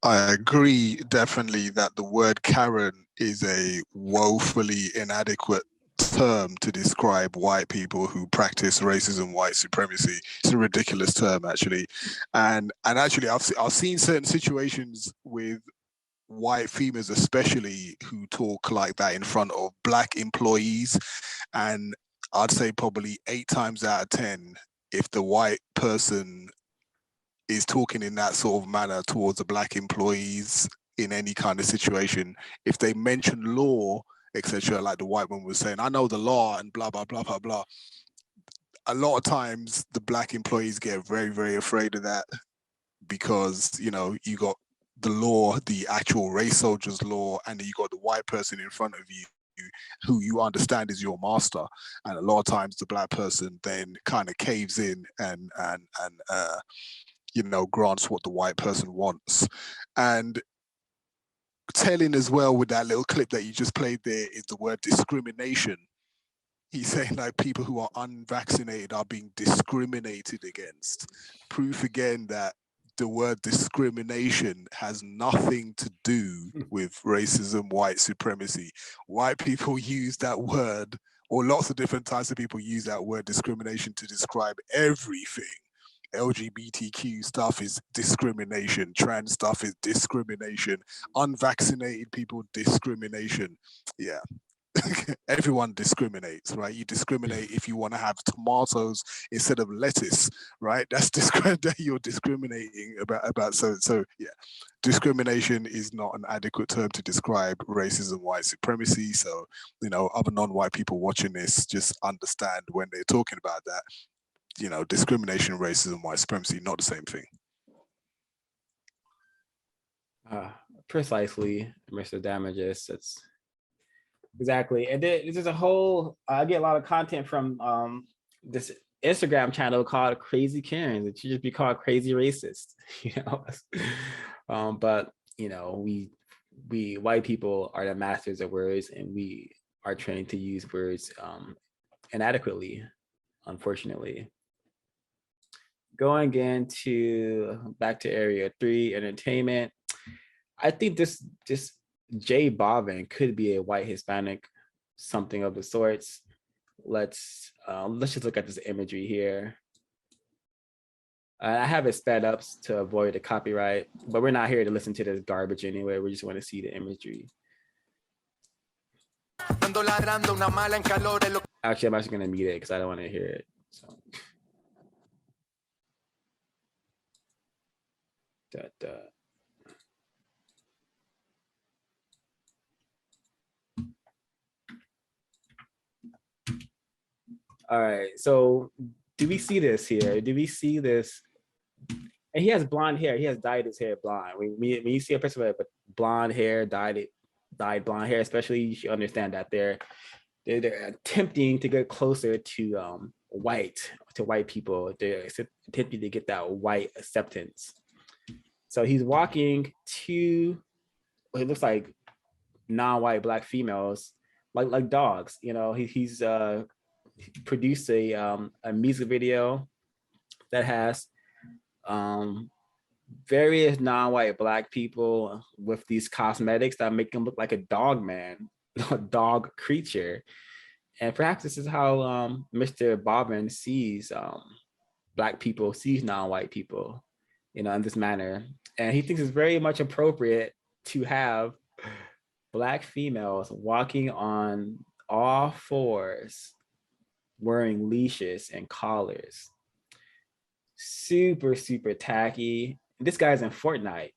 agree definitely that the word Karen is a woefully inadequate term to describe white people who practice racism, white supremacy. It's a ridiculous term, actually, and actually I've seen certain situations with white females especially who talk like that in front of black employees, and I'd say probably 8 times out of 10, if the white person is talking in that sort of manner towards the black employees in any kind of situation, if they mention law, etc., like the white woman was saying, I know the law and blah blah blah blah blah, a lot of times the black employees get very, very afraid of that, because you know, you got the law, the actual race soldiers law, and then you got the white person in front of you who you understand is your master, and a lot of times the black person then kind of caves in and you know, grants what the white person wants. And telling as well with that little clip that you just played there is the word discrimination. He's saying like people who are unvaccinated are being discriminated against. Proof again that the word discrimination has nothing to do with racism, white supremacy. White people use that word, or lots of different types of people use that word discrimination to describe everything. LGBTQ stuff is discrimination, trans stuff is discrimination, unvaccinated people, discrimination. Yeah. Everyone discriminates, right? You discriminate if you want to have tomatoes instead of lettuce, right? That's that you're discriminating about. So yeah, discrimination is not an adequate term to describe racism, white supremacy. So, you know, other non-white people watching this, just understand when they're talking about that, you know, discrimination, racism, white supremacy, not the same thing. Precisely, Mr. Damages. That's exactly. And there's a whole, I get a lot of content from this Instagram channel called Crazy Karens. It should just be called Crazy Racist, but we white people are the masters of words, and we are trained to use words inadequately, unfortunately. Going into back to area 3, entertainment. I think this J Balvin could be a white Hispanic, something of the sorts. Let's just look at this imagery here. I have it sped up to avoid the copyright, but we're not here to listen to this garbage anyway. We just want to see the imagery. Actually, I'm actually gonna mute it because I don't want to hear it. So. All right, so do we see this here? Do we see this? And he has blonde hair. He has dyed his hair blonde. When you see a person with blonde hair, dyed blonde hair, especially, you should understand that they're attempting to get closer to white people. They're attempting to get that white acceptance. So he's walking to what it looks like non-white Black females, like dogs. He's produced a music video that has various non-white Black people with these cosmetics that make them look like a dog man, a dog creature. And perhaps this is how Mr. Balvin sees Black people, sees non-white people, in this manner. And he thinks it's very much appropriate to have Black females walking on all fours, wearing leashes and collars. Super, super tacky. This guy's in Fortnite.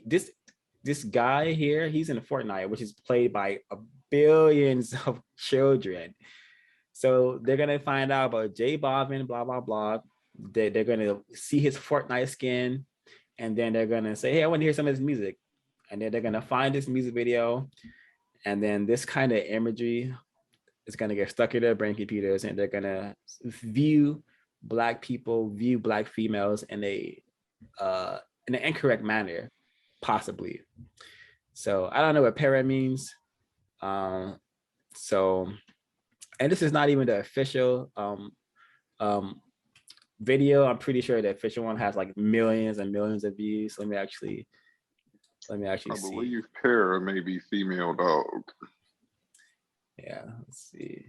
This guy here, he's in Fortnite, which is played by billions of children. So they're gonna find out about J Balvin, blah, blah, blah. They're gonna see his Fortnite skin, and then they're gonna say, hey, I want to hear some of his music. And then they're gonna find this music video, and then this kind of imagery is gonna get stuck in their brain computers, and they're gonna view Black people, view Black females in an incorrect manner, possibly. So I don't know what para means. And this is not even the official video. I'm pretty sure the official one has like millions and millions of views. Let me actually I see. believe para may be female dog. Yeah, let's see.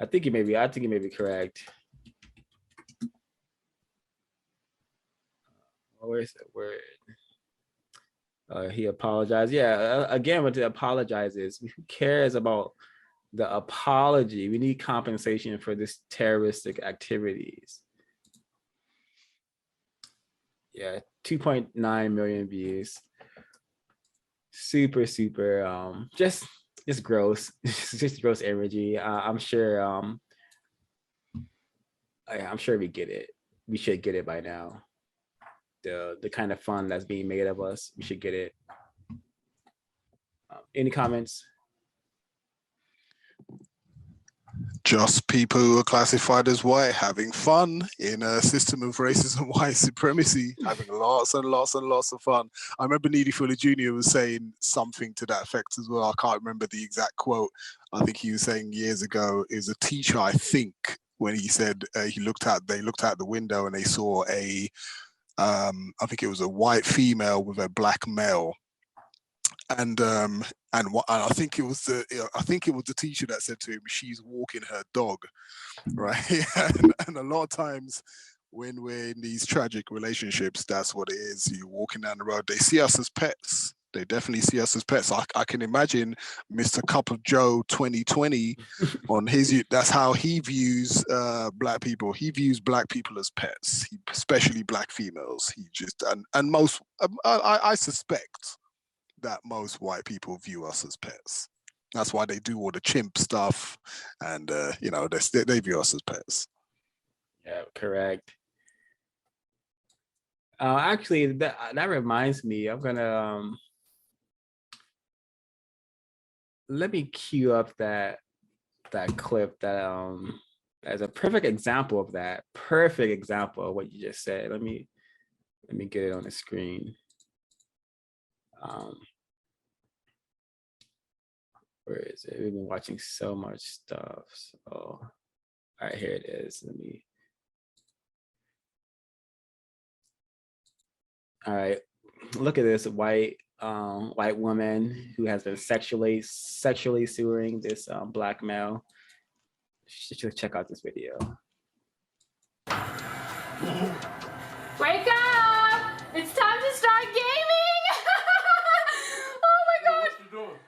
I think you may be correct. Where's the word? He apologized. Yeah, again, what the apologize is, who cares about the apology? We need compensation for this terroristic activities. Yeah, 2.9 million views. Super, super, just gross. Just gross energy. I'm sure we get it. We should get it by now. The kind of fun that's being made of us, we should get it. Any comments? Just people who are classified as white having fun in a system of racism, white supremacy, having lots and lots and lots of fun. I remember Needy Fuller Jr. was saying something to that effect as well. I can't remember the exact quote. I think he was saying years ago, is a teacher, I think, when he said they looked out the window and they saw I think it was a white female with a Black male. And I think it was the teacher that said to him, she's walking her dog, right? and a lot of times when we're in these tragic relationships, that's what it is. You're walking down the road, they see us as pets. They definitely see us as pets. I can imagine Mr. Cup of Joe 2020 on his, that's how he views Black people. He views Black people as pets, especially Black females. He just, and most, I suspect that most white people view us as pets. That's why they do all the chimp stuff, and they view us as pets. Yeah, correct. Actually, that reminds me. I'm gonna let me cue up that clip that as a perfect example of that. Perfect example of what you just said. Let me get it on the screen. Where is it? We've been watching so much stuff. So, all right, here it is. All right, look at this white woman who has been sexually suing this black male. You should check out this video. Wake up! It's time to start gaming! Oh my god! What you doing?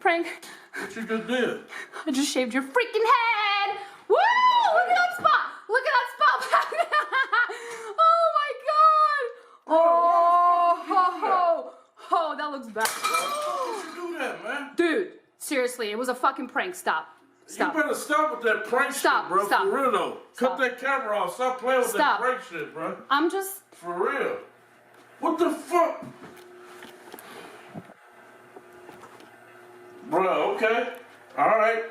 Prank. What you just did? I just shaved your freaking head! Woo! Look at that spot! Look at that spot! Oh my god! Oh, that looks bad. Why would you do that, man? Dude, seriously, it was a fucking prank. Stop. You better stop with that prank shit, bro. Stop. For real though. Cut that camera off. Stop playing with that prank shit, bro. I'm just... For real. What the fuck? Bro, okay. All right.